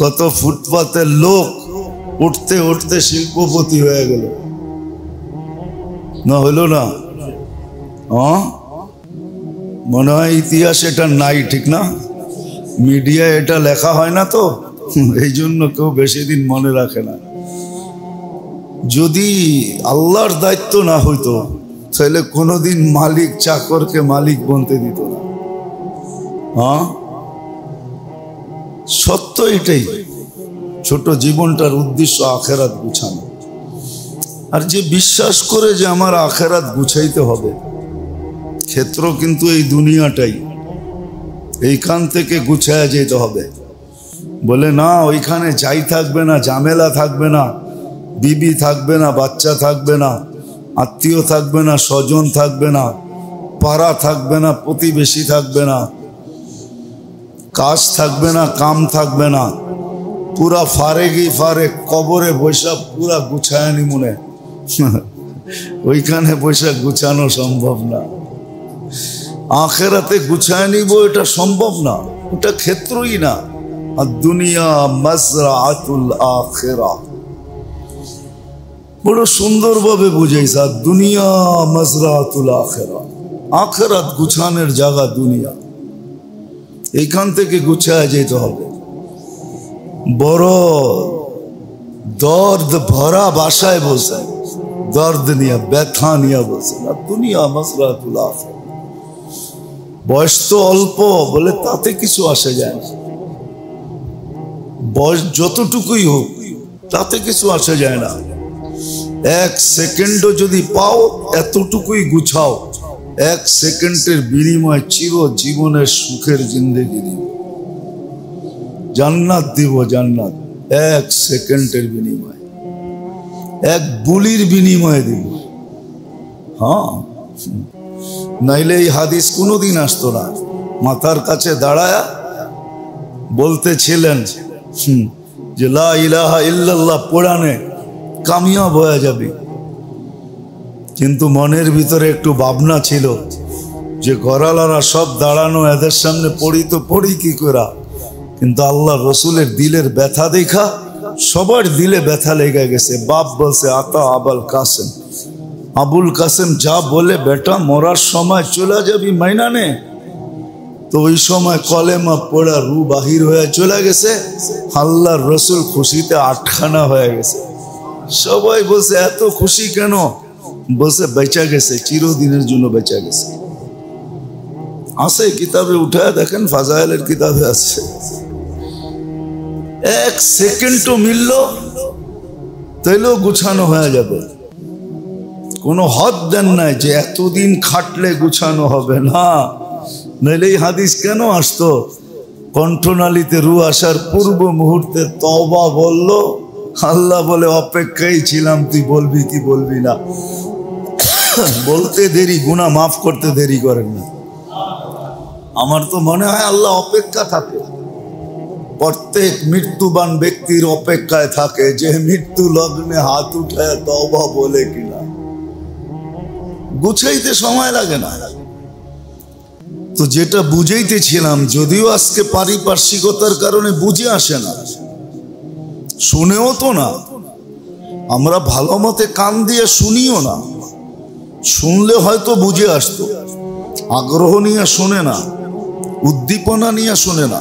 কত ফুটপাতের লোক উঠতে উঠতে শিল্পপতি হয়ে গেল না, হইল না? হ্যাঁ, মনে হয় ইতিহাস এটা নাই, ঠিক না? মিডিয়ায় এটা লেখা হয় না তো, এই জন্য কেউ বেশি দিন মনে রাখে না। যদি আল্লাহর দায়িত্ব না হইতো তাহলে কোনোদিন মালিক চাকরকে মালিক বলতে দিত না। হ্যাঁ, সত্য এটাই। ছোট জীবনটার উদ্দেশ্য আখেরাত গুছানো। আর যে বিশ্বাস করে যে আমার আখেরাত গুছাইতে হবে, ক্ষেত্র কিন্তু এই দুনিয়াটাই, এইখান থেকে গুছায়া যেতে হবে। বলে না ওইখানে যাই থাকবে না, ঝামেলা থাকবে না, বিবি থাকবে না, বাচ্চা থাকবে না, আত্মীয় থাকবে না, স্বজন থাকবে না, পাড়া থাকবে না, প্রতিবেশী থাকবে না, কাজ থাকবে না, কাম থাকবে না, পুরা ফারেগি ফারেক কবরে বৈশা পুরা গুছায়নি মনে। ওইখানে বৈশা গুছানো সম্ভব না। আখেরাতে গুছায় নিব এটা সম্ভব না, ওটা ক্ষেত্রই না। আর দুনিয়া মাজরাআতুল আখিরা, বড় সুন্দরভাবে বুঝাইছে। আর দুনিয়া মাজরাআতুল আখিরা, আখিরাত গুছানোর জায়গা দুনিয়া, এইখান থেকে গুছায় যেতে হবে। বড় দর্দ ভরা বাসায় বসে, দর্দ নিয়ে ব্যথা নিয়ে বসে। আর দুনিয়া মাজরাআতুল আখিরা, বয়স তো অল্প বলে তাতে কিছু আসে যায় না, বয়স যতটুকুই হোক তাতে কিছু আসে যায় না। এক সেকেন্ডও যদি পাও এতটুকুই গুছাও, এক সেকেন্ডের বিনিময়ে চির জীবনের সুখের জিন্দেগি দিব, জান্নাত দিব, জান্নাত এক সেকেন্ডের বিনিময়ে, এক বুলির বিনিময়ে দিব। হ্যাঁ, নাইলে এই হাদিস কোনোদিন আসতো না। মাথার কাছে দাঁড়ায়া বলতেছিলেন যে লা ইলাহা ইল্লাল্লাহ পড়ানে কামিয়াব হয়ে যাবে, কিন্তু মনের ভিতরে একটু ভাবনা ছিল যে ঘরালারা সব দাঁড়ানো, এদের সামনে পড়ি তো পড়ি কি করা। কিন্তু আল্লাহ রসুলের দিলের ব্যথা দেখা সবার দিলে ব্যথা লেগে গেছে। বাপ বলছে আতা আবুল কাসেম, আবুল কাসেম যা বলে বেটা মরার সময় চলে যাবি মাইনা নে। তো ওই সময় কলেমা পড়া রু বাহির হয়ে চলে গেছে। আল্লাহর রসুল খুশিতে আটখানা হয়ে গেছে। সবাই বলছে এত খুশি কেন? বলছে বেঁচা গেছে, চিরদিনের জন্য বেঁচা গেছে। আছে কিতাবে উঠায় দেখেন, ফাজাইলের কিতাবে আছে। এক সেকেন্ডও মিলল তাইলেও গুছানো হয়ে যাবে। কোনো হদ দেন নাই যে এতদিন খাটলে গুছানো হবে না, নইলে এই হাদিস কেন আসতো? কণ্ঠনালীতে রু আসার পূর্ব মুহূর্তে তওবা বলল, আল্লাহ বলে অপেক্ষায় ছিলাম তুই বলবি কি বলবি না। বলতে দেরি, গুনাহ মাফ করতে দেরি করেন না। আমার তো মনে হয় আল্লাহ অপেক্ষা থাকে, প্রত্যেক মৃত্যুবান ব্যক্তির অপেক্ষায় থাকে যে মৃত্যু লগ্নে হাত উঠায় তওবা বলে কিনা। গুছাইতে সময় লাগে না। তো যেটা বুঝাইতেছিলাম, যদিও আজকে পারিপার্শ্বিকতার কারণে বুঝে আসে না, শুনেও তো না, আমরা ভালো মতে কান দিয়ে শুনিও না, শুনলে হয়তো বুঝে আসতো। আগ্রহ নিয়ে শোনে না, উদ্দীপনা নিয়ে শোনে না,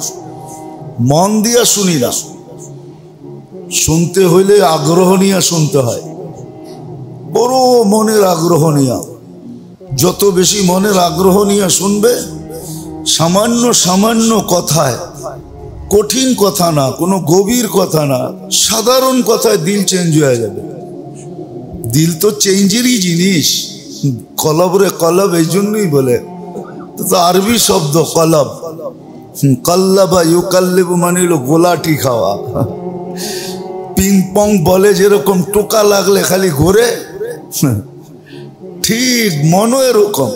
মন দিয়া শুনি না। শুনতে হইলে আগ্রহ নিয়ে শুনতে হয়, বড় মনের আগ্রহ নিয়ে। যত বেশি মনের আগ্রহ নিয়ে শুনবে, সামান্য সামান্য কথায়, কঠিন কথা না, কোনো গভীর কথা না, সাধারণ কথায় দিল চেঞ্জ হয়ে যাবে। দিল তো চেঞ্জেরই জিনিস। কলব রে কলব এই জন্যই বলে, তো আরবি শব্দ কলব। কল্লাবা ইউকাল্লিবু মানে হলো গোলাটি খাওয়া। পিং পং বলে যেরকম টোকা লাগলে খালি ঘুরে, ঠিক মনও এরকম,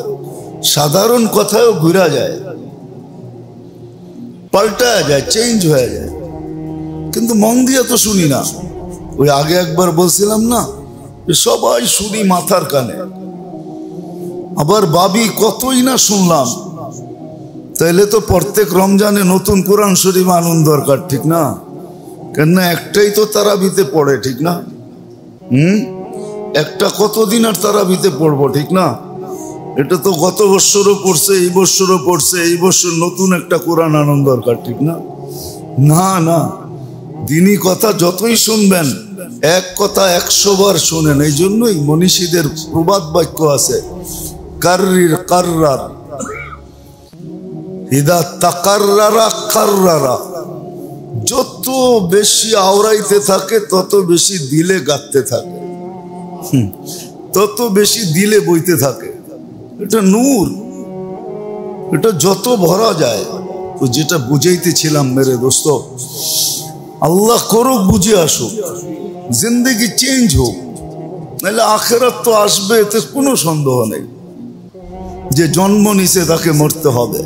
সাধারণ কথায়ও ঘুরা যায়, পাল্টা যায়, চেঞ্জ হয়ে যায়। কিন্তু মন দিয়ে তো শুনি না। ওই আগে একবার বলছিলাম না, সবাই শুনি মাথার কানে, আবার ভাবি কতই না শুনলাম। তাইলে তো প্রত্যেক রমজানে নতুন কোরআন শরীফ আনুন দরকার, ঠিক না? কেননা একটাই তো তারাবিতে পড়ে, ঠিক না? একটা কতদিন আর তারাবিতে পড়বো, ঠিক না? এটা তো গত বছরও পড়ছে, এই বছরও পড়ছে, এই বছর নতুন একটা কোরআন আনুন দরকার, ঠিক না? না না, দিনী কথা যতই শুনবেন, এক কথা 100 বার শোনেন। এই জন্যই মনীষীদের প্রবাদ বাক্য আছে, কাররির কাররার ইদা তাকাররারা কাররারা। যত বেশি আওড়াইতে থাকে তত বেশি দিলে গাঁথতে থাকে, তত বেশি দিলে বইতে থাকে। এটা নূর, এটা যত ভরা যায়। তো যেটা বুঝাইতেছিলাম মেরে দোস্ত, আল্লাহ করুক বুঝে আসুক, জিন্দগি চেঞ্জ হোক, নাহলে আখেরাত তো আসবে, এতে কোনো সন্দেহ নেই। যে জন্ম নিছে তাকে মরতে হবে,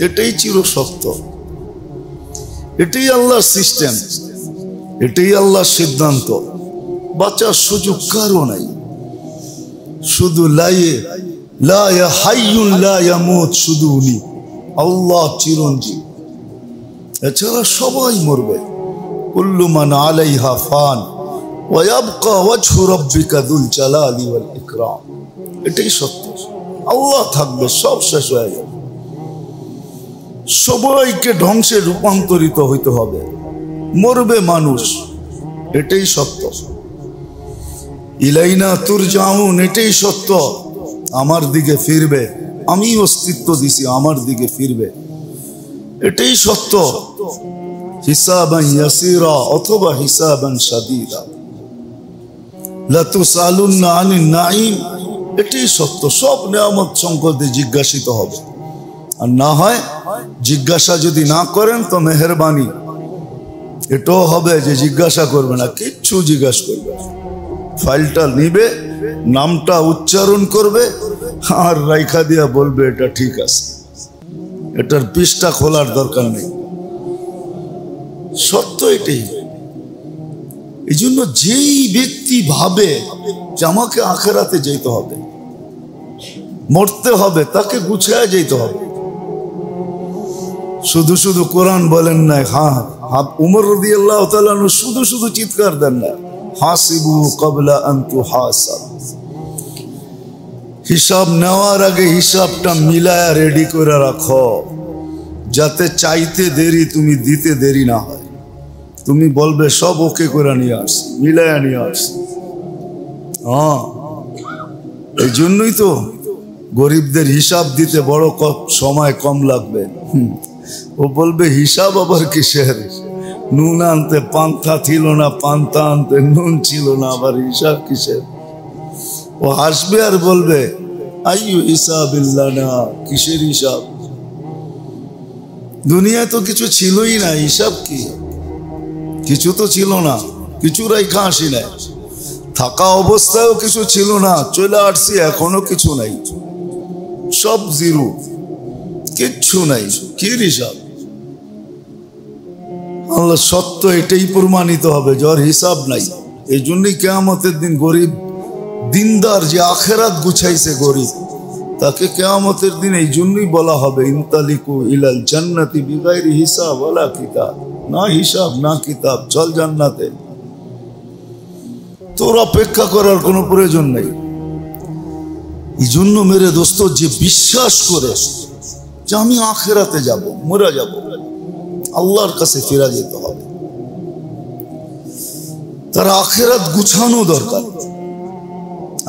এটাই চির সত্য, এটাই আল্লাহর সিস্টেম, এটাই আল্লাহর সিদ্ধান্ত। বাঁচার সুযোগ কারো নাই, শুধু লা হাইয়ুন লা ইয়ামুত, শুধু উনি আল্লাহ চিরঞ্জীব, এছাড়া সবাই মরবে। কুল্লু মান আলাইহা ফান ওয়া ইয়াবকা ওয়াজহু রাব্বিকা যুল জালালি ওয়াল ইকরাম। এটাই সত্য, আল্লাহ থাকবে, সব শেষ হয়ে যাবে, সবাইকে ধ্বংসে রূপান্তরিত হইতে হবে, মরবে মানুষ, এটাই সত্য। ইলাইনা তুরজাউন, এটাই সত্য, আমার দিকে ফিরবে, আমি অস্তিত্ব দিছি, আমার দিকে ফিরবে, এটাই সত্য। হিসাবান ইয়াসিরা অথবা হিসাবান শাদীদা, লা তুসালুন্না আনিন নাঈম, এটাই সত্য। সব নিয়ামত সম্পদে জিজ্ঞাসিত হবে, আর না হয় জিজ্ঞাসা যদি না করেন তো মেহেরবানি এটাও হবে যে জিজ্ঞাসা করবে না, কিচ্ছু জিজ্ঞাসা করবে না। ফাইলটা নিবে, নামটা উচ্চারণ করবে, আর রাইখা দিয়া বলবে এটা ঠিক আছে, এটার পৃষ্ঠা খোলার দরকার নেই। সত্য এটাই। এই জন্য যেই ব্যক্তি ভাবে যে আমাকে আখেরাতে যেতে হবে, মরতে হবে, তাকে গুছিয়ে যেতে হবে। শুধু শুধু কোরআন বলেন না, হ্যাঁ উমর রাদিয়াল্লাহু তাআলা শুধু শুধু চিৎকার দেন না, হাসিবু ক্বাবলা আন তুহাসাব, হিসাব নেওয়ার আগে হিসাবটা মিলায়া রেডি করে রাখো, যাতে চাইতে দেরি তুমি দিতে দেরি না হয়। তুমি বলবে সব ওকে করে নিয়ে আস, মিলায়া নিয়ে আস। হ্যাঁ, এই জন্যই তো গরিবদের হিসাব দিতে বড় সময় কম লাগবে। ও বলবে হিসাব আবার কিসের, নুন আনতে পান্তা ছিল না, পান্তা আনতে নুন ছিল না, আবার হিসাব কিসের। ও হাসবে আর বলবে আইয়ু হিসাবিল্লাহ, না কিসের হিসাব, দুনিয়ায় তো কিছু ছিলই না, হিসাব কি, কিছু তো ছিল না, কিছু রাইখা আসি নাই, থাকা অবস্থায়ও কিছু ছিল না, চলে আসছি এখনো কিছু নাই, সব জিরো, কিচ্ছু নাই, কি হিসাব। আল্লাহ সত্য এটাই প্রমাণিত হবে, যার হিসাব নাই। এই জন্যই কিয়ামতের দিন গরিব দিনদার যে আখেরাত গুছাইছে, গরিব তাকে কিয়ামতের দিন এই জন্যই বলা হবে ইনতালিকু ইলাল জান্নাতি বিগাইরি হিসাব ওয়ালা কিতাব, না হিসাব না কিতাব, চল জান্নাতে। তোর অপেক্ষা করার কোনো প্রয়োজন নেই। এই জন্য মেরে দোস্ত, যে বিশ্বাস করে যে আমি আখিরাতে যাব, মরে যাব, আল্লাহর কাছে ফিরে যেতে হবে, তার আখিরাত গুছানো দরকার।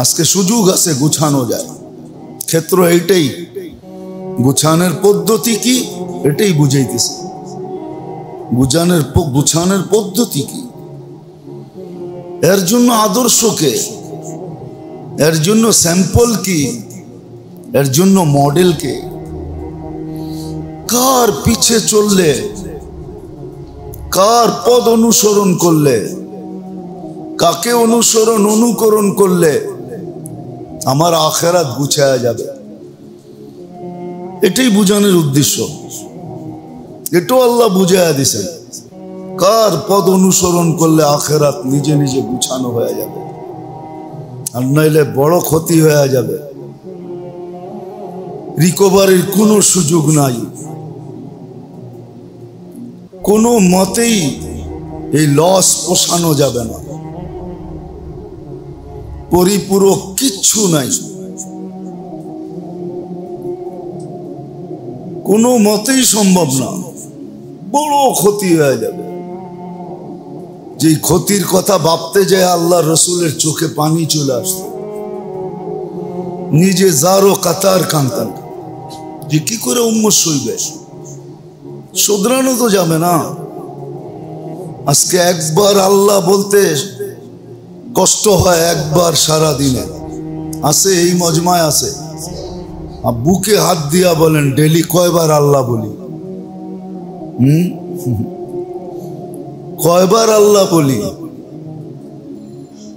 আজকে সুযোগ আছে গুছানো যায়, ক্ষেত্র এইটাই। গুছানোর পদ্ধতি কি এটাই বুঝাইতেছে। গুছানোর পদ্ধতি কি, এর জন্য আদর্শ কে, এর জন্য স্যাম্পল কি, এর জন্য মডেল কে, কার পিছে চললে, কার পদ অনুসরণ করলে, কাকে অনুকরণ করলে আমার আখিরাত গুছায়া যাবে, এটাই বুঝানোর উদ্দেশ্য। এটাও আল্লাহ বুঝাইয়া দিছেন, কার পদ অনুসরণ করলে আখিরাত নিজে নিজে গুছানো হয়ে যাবে, আর নাইলে বড় ক্ষতি হয়ে যাবে। রিকভারির কোনো সুযোগ নাই, কোনো মতেই এই লস পোষানো যাবে না, পরিপূরক কিচ্ছু নাই, কোনো মতেই সম্ভব না, বড় ক্ষতি হয়ে যাবে। যে ক্ষতির কথা ভাবতে যায় আল্লাহ রসুলের চোখে পানি চলে আসতো, নিজে জারো কাতার কান্তান, যে কি করে উম্মত সইবে, শুধরানো তো যাবে না। আজকে একবার আল্লাহ বলতে কষ্ট হয়, একবার সারা দিনে আছে, এই মজমায় আছে। বুকে হাত দিয়া বলেন ডেলি কয়বার আল্লাহ বলি, কয়বার আল্লাহ বলি।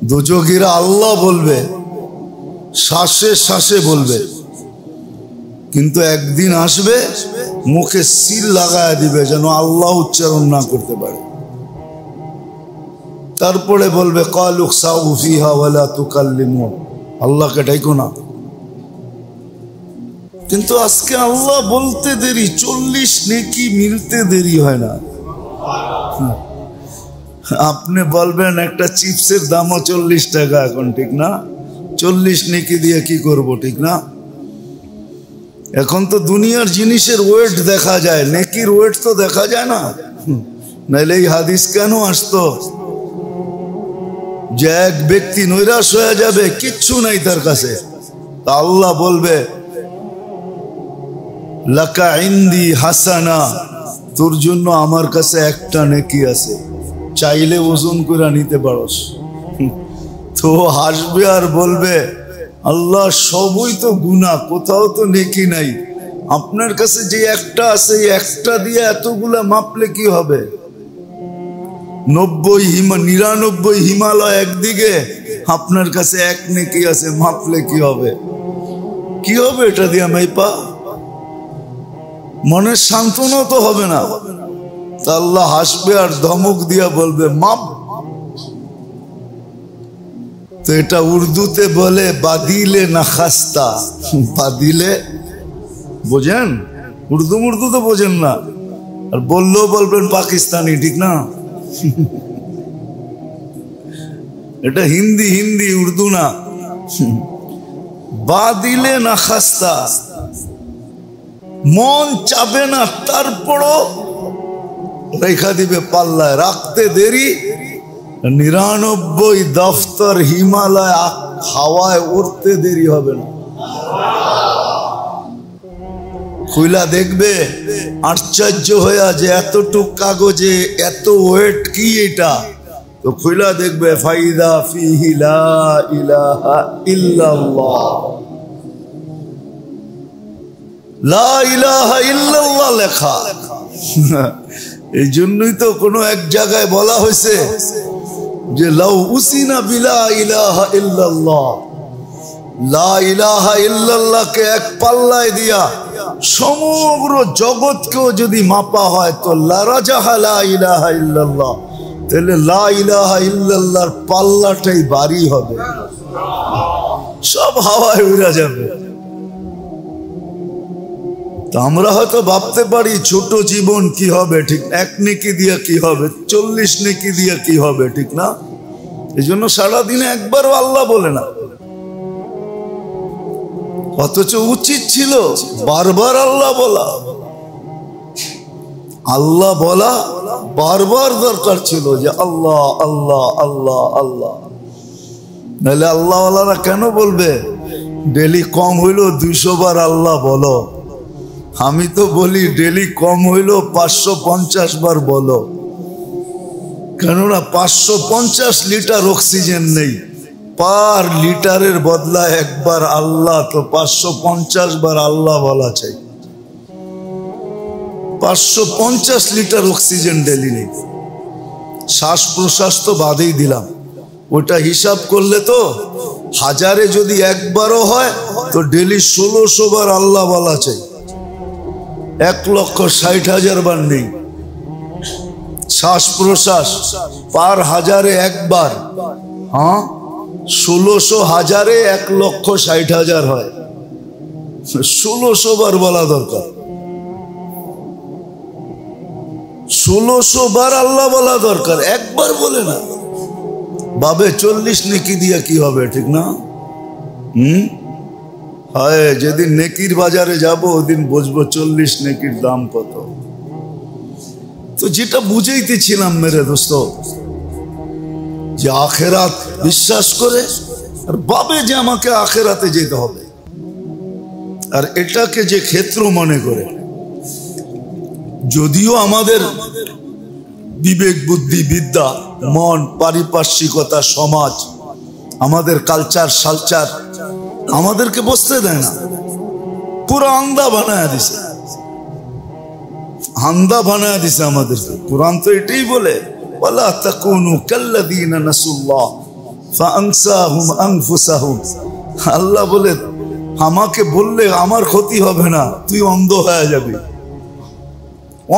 দুজগীরা আল্লাহ বলবে, শ্বাসে শ্বাসে বলবে, কিন্তু একদিন আসবে মুখে সিল লাগায় দিবে যেন আল্লাহ উচ্চারণ না করতে পারে। তারপরে বলবে কালু সাউ ফিহা ওয়ালা তুকাল্লিমু, আল্লাহকে ডাইকো না। কিন্তু আজকে আল্লাহ বলতে দেরি, 40 নেকি মিলতে দেরি হয় না। আপনি বলবেন একটা চিপসের দামও 40 টাকা এখন, ঠিক না? 40 নেকি দিয়ে কি করব, ঠিক না? এখন তো দুনিয়ার জিনিসের ওয়েট দেখা যায়, নেকির ওয়েট তো দেখা যায় না। নাইলে এই হাদিস কেন আসতো যে এক ব্যক্তি নৈরাশ হয়ে যাবে, কিচ্ছু নাই তার কাছে, তা আল্লাহ বলবে লাকা ইন্দি হাসানা, তোর জন্য আমার কাছে একটা নেকি আছে, চাইলে ওজন করে নিতে পারস। তো হাসবে আর বলবে আল্লাহ সবই তো গুনাহ, কোথাও তো নেকি নাই, আপনার কাছে যে একটা আছে এই একটা দিয়ে এতগুলা মাপলে কি হবে? 99 হিমালয় একদিকে, আপনার কাছে এক নেকি আছে, মাপলে কি হবে? কি হবে এটা দিয়া মাইপা? মনের সান্ত্বনা তো হবে না। আল্লাহ হাসবে আর ধমক দিয়া বলবে মাপ। তো এটা উর্দুতে বলে বাদিলে না খাস্তা। বাদিলে বোঝেন? উর্দু তো বোঝেন না, আর বললেও বলবেন পাকিস্তানি, ঠিক না? এটা হিন্দি উর্দু না। বাদিলে না খাস্তা, মন চাবে না তারপরও রেখা দিবে পাল্লায়, রাখতে দেরি 99 দফতর হিমালয় হাওয়ায় উড়তে দেরি হবে না। খুইলা দেখবে আশ্চর্য হইয়া যে এতটুক কাগজে এত ওয়েট কি এটা, তো খুইলা দেখবে ফাইদা ফিহি লা ইলাহা ইল্লাল্লাহ, লা ইলাহা ইল্লাল্লাহ লেখা। এই জন্যই তো কোনো এক জায়গায় বলা হয়েছে যে লাউ উসিনা বিলা ইলাহা ইল্লাল্লাহ, লা ইলাহা ইল্লাল্লাহকে এক পাল্লায় দিয়া সমগ্র জগৎকেও যদি মাপা হয় তো লারাজাহা লা ইলাহা ইল্লাল্লাহ, তাহলে লা ইলাহা ইল্লাল্লাহর পাল্লাটাই ভারী হবে, সব হাওয়ায় উড়ে যাবে। তো আমরা হয়তো ভাবতে পারি ছোট জীবন কি হবে, ঠিক 1 নেকি দিয়া কি হবে, 40 নেকি দিয়া কি হবে, ঠিক না? এই জন্য সারাদিনে একবারও আল্লাহ বলে না, অথচ উচিত ছিল বারবার আল্লাহ বলা। আল্লাহ বলা বারবার দরকার ছিল যে আল্লাহ আল্লাহ আল্লাহ আল্লাহ। নাহলে আল্লাহওয়ালারা কেন বলবে ডেলি কম হইলো 200 বার আল্লাহ বলো? আমি তো বলি ডেলি কম হইলো 550 বার বলো, কেননা 550 লিটার অক্সিজেন নেই, পার লিটারের বদলা একবার আল্লাহ, তো 550 বার আল্লাহ বলা চাই। 550 লিটার অক্সিজেন ডেলি নেই, শ্বাস প্রশ্বাস তো বাদেই দিলাম, ওটা হিসাব করলে তো হাজারে যদি একবারও হয় তো ডেলি 1600 বার আল্লাহ বলা চাই। 1,60,000 বার নেই, শ্বাস প্রশ্বাস পার হাজারে একবার, হ্যাঁ 1600 হাজারে 1,60,000 হয়, 1600 বার বলা দরকার। 1600 বার আল্লাহ বলা দরকার, একবার বলে না। বাবে 40 নেকি দিয়া কি হবে, ঠিক না? হয় যেদিন নেকির বাজারে যাব ওদিন বুঝবো 40 নেকির দাম কত। তো যেটা বুঝাইতেছিলাম মেরে দোস্ত, যে আখেরাত বিশ্বাস করে আর ভাবে যে আমাকে আখেরাতে যেতে হবে, আর এটাকে যে ক্ষেত্র মনে করে, যদিও আমাদের বিবেক বুদ্ধি বিদ্যা মন পারিপার্শ্বিকতা সমাজ আমাদের কালচার সালচার আমাদেরকে বসতে দেয় না, পুরো আন্দা বানায় দিছে, আন্দা বানায় দিছে আমাদেরকে। কুরআন তো এটাই বলে, ওয়ালা তাকুনু কাল্লাযীনা নাসুল্লাহ ফাআনসাহুম আনফুসাহুম। আল্লাহ বলে আমাকে বললে আমার ক্ষতি হবে না, তুই অন্ধ হয়ে যাবি।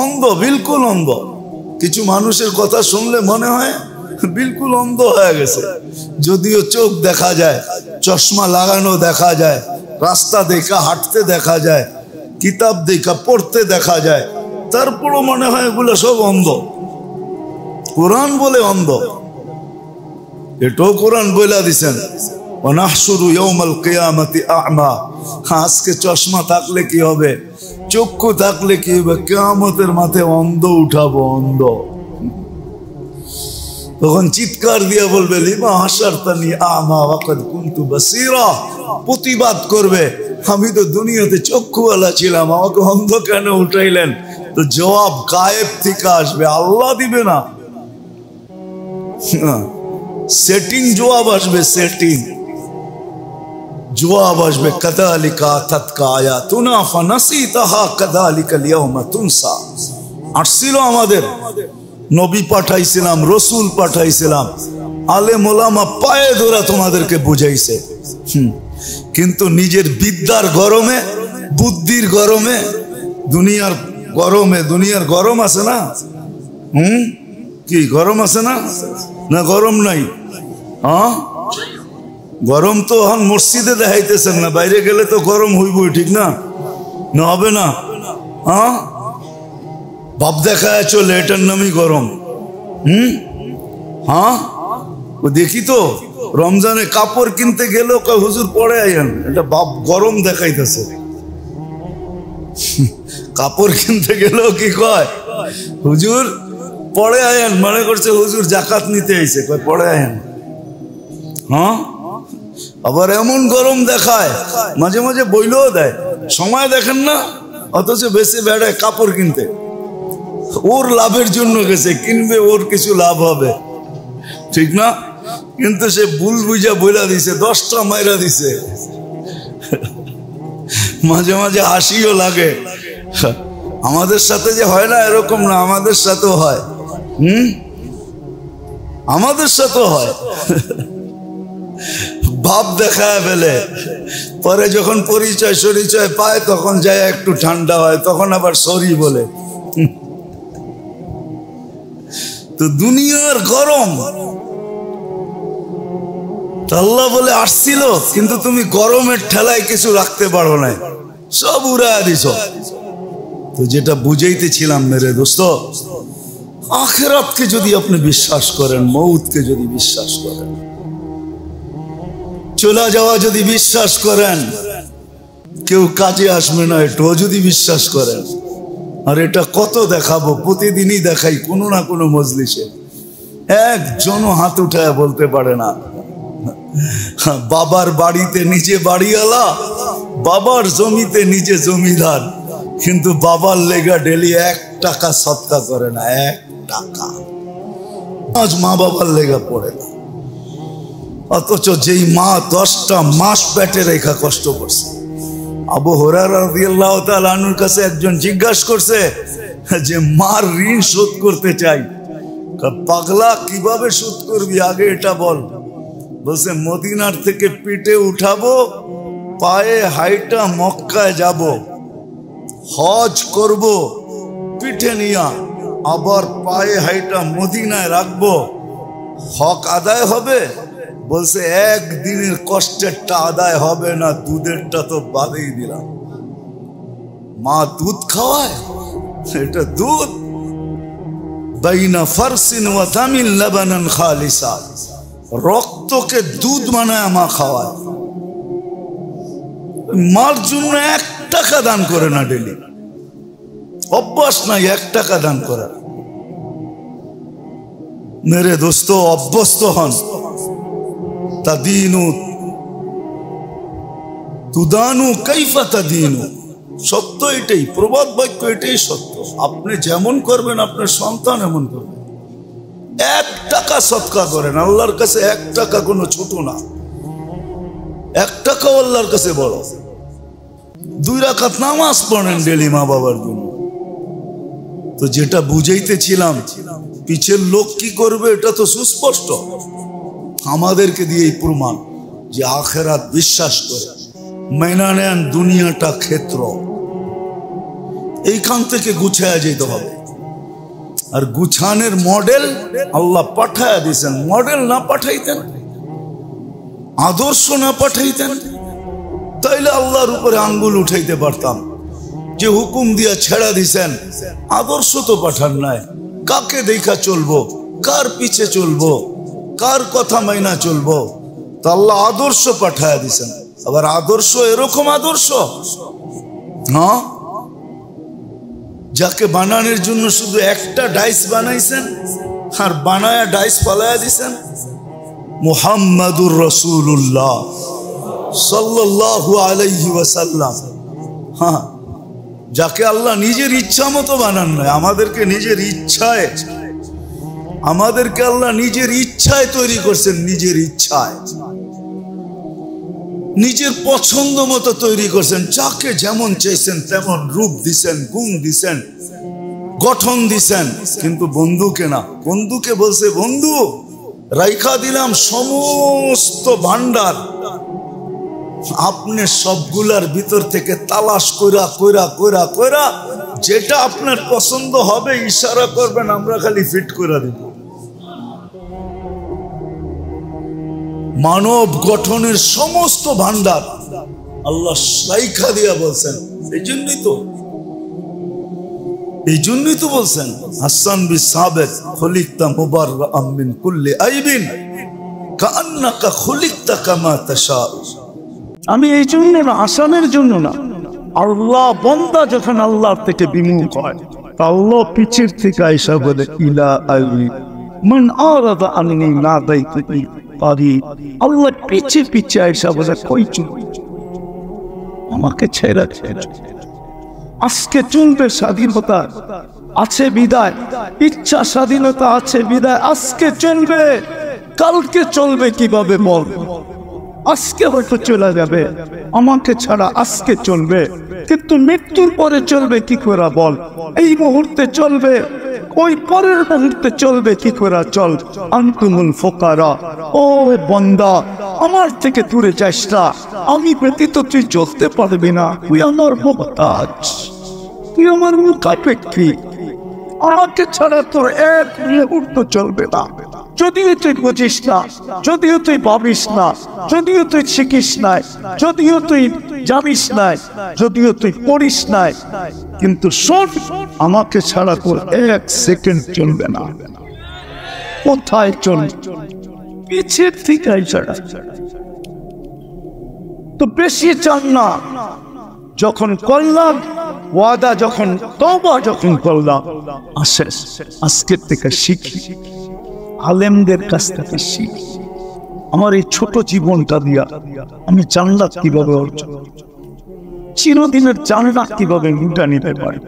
অন্ধ, বিলকুল অন্ধ। কিছু মানুষের কথা শুনলে মনে হয় বিলকুল অন্ধ হয়ে গেছে, যদিও চোখ দেখা যায়, চশমা লাগানো দেখা যায়, রাস্তা দেখা হাঁটতে দেখা যায়, কিতাব দেখা পড়তে দেখা যায়, তারপরও মনে হয় এগুলো সব অন্ধ। কোরআন বলে অন্ধ, এটাও কোরআন বইলা দিছেন, ওয়ানাহশুরু ইয়াউমাল কিয়ামাতি আ'মা। আজকে চশমা থাকলে কি হবে, চক্ষু থাকলে কি হবে, কিয়ামতের মাঠে অন্ধ উঠাবো, অন্ধ। তখন চিৎকার দিয়ে বলবে লিমা হাশারতানি আ'মা ওয়া কাদ কুনতু বাসীরা। প্রতিবাদ করবে, আমি তো দুনিয়াতে চক্ষুওয়ালা ছিলাম, আমাকে অন্ধ কেন উঠাইলেন? তো জবাব গায়েব থেকে আসবে, আল্লাহ দিবে না, সেটিং জবাব আসবে, সেটিং জবাব আসবে। কাযালিকা আতাতকা আয়াতুনা ফানাসিতাহা কাযালিকাল ইয়াওমা তুনসা। আসছিল আমাদের নবী পাঠাইছিলাম, রসুল পাঠাইছিলাম, আলেম ওলামা পায়ে ধরে তোমাদেরকে বুঝাইছে, কিন্তু নিজের বিদ্যার গরমে, বুদ্ধির গরমে, দুনিয়ার গরমে, দুনিয়ার গরম আছে না, কি গরম আছে না? না গরম নাই? হ্যাঁ গরম তো এখন মসজিদে দেখাইতেছেন না, বাইরে গেলে তো গরম হইবই, ঠিক না? না হবে না? হ্যাঁ ভাব দেখায় চলে, এটার নামই গরম। হ্যাঁ ও দেখি তো রমজানে কাপড় কিনতে গেল, হুজুর পরে আইন, এটা বাপ গরম দেখাইতেছে। কাপড় কিনতে গেলেও কি কয়, হুজুর পরে আয়েন, মনে করছে হুজুর জাকাত নিতে আইছে, কয় পরে আয়েন। হ্যাঁ আবার এমন গরম দেখায়, মাঝে মাঝে বইলেও দেয়, সময় দেখেন না, অথচ বেশি বেড়ায় কাপড় কিনতে। ওর লাভের জন্য গেছে, কিনবে, ওর কিছু লাভ হবে, ঠিক না? কিন্তু সে ভুল বুঝা বইলা দিছে, 10টা মাইরা দিছে। মাঝে মাঝে হাসিও লাগে, আমাদের সাথে যে হয় না এরকম না, আমাদের সাথেও হয়, আমাদের সাথেও হয়। ভাব দেখায় ফেলে, পরে যখন পরিচয় সরিচয় পায় তখন যায় একটু ঠান্ডা হয়, তখন আবার সরি বলে। তো দুনিয়ার গরম, আল্লাহ বলে আসছিল, কিন্তু তুমি গরমের ঠেলায় কিছু রাখতে পারো না, সব উড়ায় দিছ। তো যেটা বুঝাইতেছিলাম মেরে দোস্ত, আখিরাতকে যদি আপনি বিশ্বাস করেন, মউতকে যদি বিশ্বাস করেন, চলে যাওয়া যদি বিশ্বাস করেন, কেউ কাজে আসবে না এটাও যদি বিশ্বাস করেন, আর এটা কত দেখাবো, প্রতিদিনই দেখাই কোনো না কোনো মজলিসে, একজনও হাত উঠায় বলতে পারে না বাবার বাড়িতে নিজে বাড়িওয়ালা, বাবার জমিতে নিজে জমিদার, কিন্তু বাবার লেগা ডেলি 1 টাকা সদকা করে না, 1 টাকা আজ মা বাবার লেগা পড়ে না। অথচ যেই মা 10টা মাস পেটে রেখা কষ্ট করছে। আবু হুরায়রা রাদিয়াল্লাহু তাআলা আনহুর কাছে একজন জিজ্ঞাসা করছে যে মার ঋণ শোধ করতে চাই। পাগলা, কিভাবে শোধ করবি, আগে এটা বল। বলছে মদিনার থেকে পিঠে উঠাবো, পায়ে হাইটা মক্কায় যাব, হজ করব পিঠে নিয়া, আবার পায়ে হাইটা মদিনায় রাখবো, হক আদায় হবে? বলছে একদিনের কষ্টেরটা আদায় হবে না, দুধেরটা তো বাদেই দিলাম। মা দুধ খাওয়ায়, এটা দুধ। বাইনা ফারসিন ওয়া দামিন লাবানান খালিসা, রক্তকে দুধ বানায় মা খাওয়ায়। মার জন্য 1 টাকা দান করে না ডেলি, অভ্যাস নাই 1 টাকা দান করা। মেরে দোস্ত, অভ্যস্ত হন। তাদিনু তুদানু কাইফা তাদিনু, সত্য এটাই, প্রবাদ বাক্য এটাই সত্য। আপনি যেমন করবেন আপনার সন্তান এমন করবে। 1 টাকা সদকা করেন, আল্লাহর কাছে 1 টাকা কোনো ছোট না, 1 টাকাও আল্লাহর কাছে বড়। 2 রাকাত নামাজ পড়েন ডেলি মা বাবার জন্য। তো যেটা বুঝাইতেছিলাম, পিছের লোক কি করবে এটা তো সুস্পষ্ট, আমাদেরকে দিয়েই প্রমাণ যে আখিরাত বিশ্বাস করে মেনে নেন দুনিয়াটা ক্ষেত্র। এইখান থেকে গুছায়া যেতে হবে। আর গুছানের মডেল আল্লাহ পাঠায়া দিয়েছেন। মডেল না পাঠাইতেন, আদর্শ না পাঠাইতেন, তাইলে আল্লাহর উপরে আঙ্গুল উঠাইতে পারতাম। যে হুকুম দিয়া ছেড়া দিছেন, আদর্শ তো পাঠান নাই। কাকে দেখা চলবো, কার পিছে চলবো, কার কথা মাইনা চলবো? তো আল্লাহ আদর্শ পাঠায়া দিছেন। আবার আদর্শ এরকম আদর্শ, হ্যাঁ, যাকে বানানোর জন্য শুধু একটা ডাইস বানাইছেন আর বানায়া ডাইস পালায়া দিছেন। মুহাম্মাদুর রাসূলুল্লাহ সাল্লাল্লাহু আলাইহি ওয়াসাল্লাম, হ্যাঁ, যাকে আল্লাহ নিজের ইচ্ছা মতো বানান নাই, আমাদেরকে আল্লাহ নিজের ইচ্ছায় তৈরি করছেন। নিজের ইচ্ছায়, নিজের পছন্দ মতো তৈরি করছেন। যাকে যেমন চাইছেন তেমন রূপ দিছেন, গুণ দিছেন, গঠন দিছেন। কিন্তু বন্ধুকে না, বন্ধুকে বলছে বন্ধু রাইখা দিলাম সমস্ত ভান্ডার, আপনি সবগুলার ভিতর থেকে তালাশ কইরা কইরা কইরা কইরা যেটা আপনার পছন্দ হবে ইশারা করবেন, আমরা খালি ফিট করে দিব। মানব গঠনের সমস্ত ভান্ডার আল্লাহ রাইখা দিয়া বলছেন। এই জন্যই তো বলছেন হাসান বিন সাবিত খুলিকতা মুবাররাআম মিন কুল্লি আইবিন কাআন্নাকা খুলিকতা কামা তাশা। আমি এই জন্য না, আসানের জন্য না। আল্লাহ বান্দা যখন আল্লাহর থেকে বিমুখ হয়, আল্লাহ পিছের থেকে আইসা বলে ইলা আইবি মান আরাদা আননি নাদাইতুনি পারি। আল্লাহ পিছে পিছে আইসা বলে কই চলবে, আমাকে ছেড়ে ছেড়ে। আজকে চলবে স্বাধীনতা আছে বিদায়, ইচ্ছা স্বাধীনতা আছে বিদায়। আজকে চলবে, কালকে চলবে কিভাবে বল? আজকে হয়তো চলে যাবে, আমাকে ছাড়া আজকে চলবে, কিন্তু মৃত্যুর পরে চলবে কি করে বল? এই মুহূর্তে চলবে, ওই পরের মুহূর্তে চলবে কি করে? চল আনতুমুল ফুকারা, ও বান্দা আমার থেকে দূরে যাস না, আমি ব্যতীত তুই চলতে পারবি না। তুই আমার মুহতাজ, তুই আমার মুখাপেক্ষী, আমাকে ছাড়া তোর এক মুহূর্ত চলবে না। যদিও তুই বুঝিস না, যদিও তুই ভাবিস না, যদিও তুই শিখিস নাই, যদিও তুই জানিস নাই, যদিও তুই পড়িস নাই, কিন্তু শোন, আমাকে ছাড়া তোর 1 সেকেন্ড চলবে না। কোথায় চলবে? পিছের থেকে ছাড়া তো বেশি চান না। যখন করলাম ওয়াদা, যখন তওবা যখন করলাম, আজকের থেকে শিখি, আলেমদের কাছ থেকে শিখি। আমার এই ছোট জীবনটা দিয়া আমি জান্নাত কিভাবে অর্জন, চিরদিনের জান্নাত কিভাবে লুটা নিতে পারি।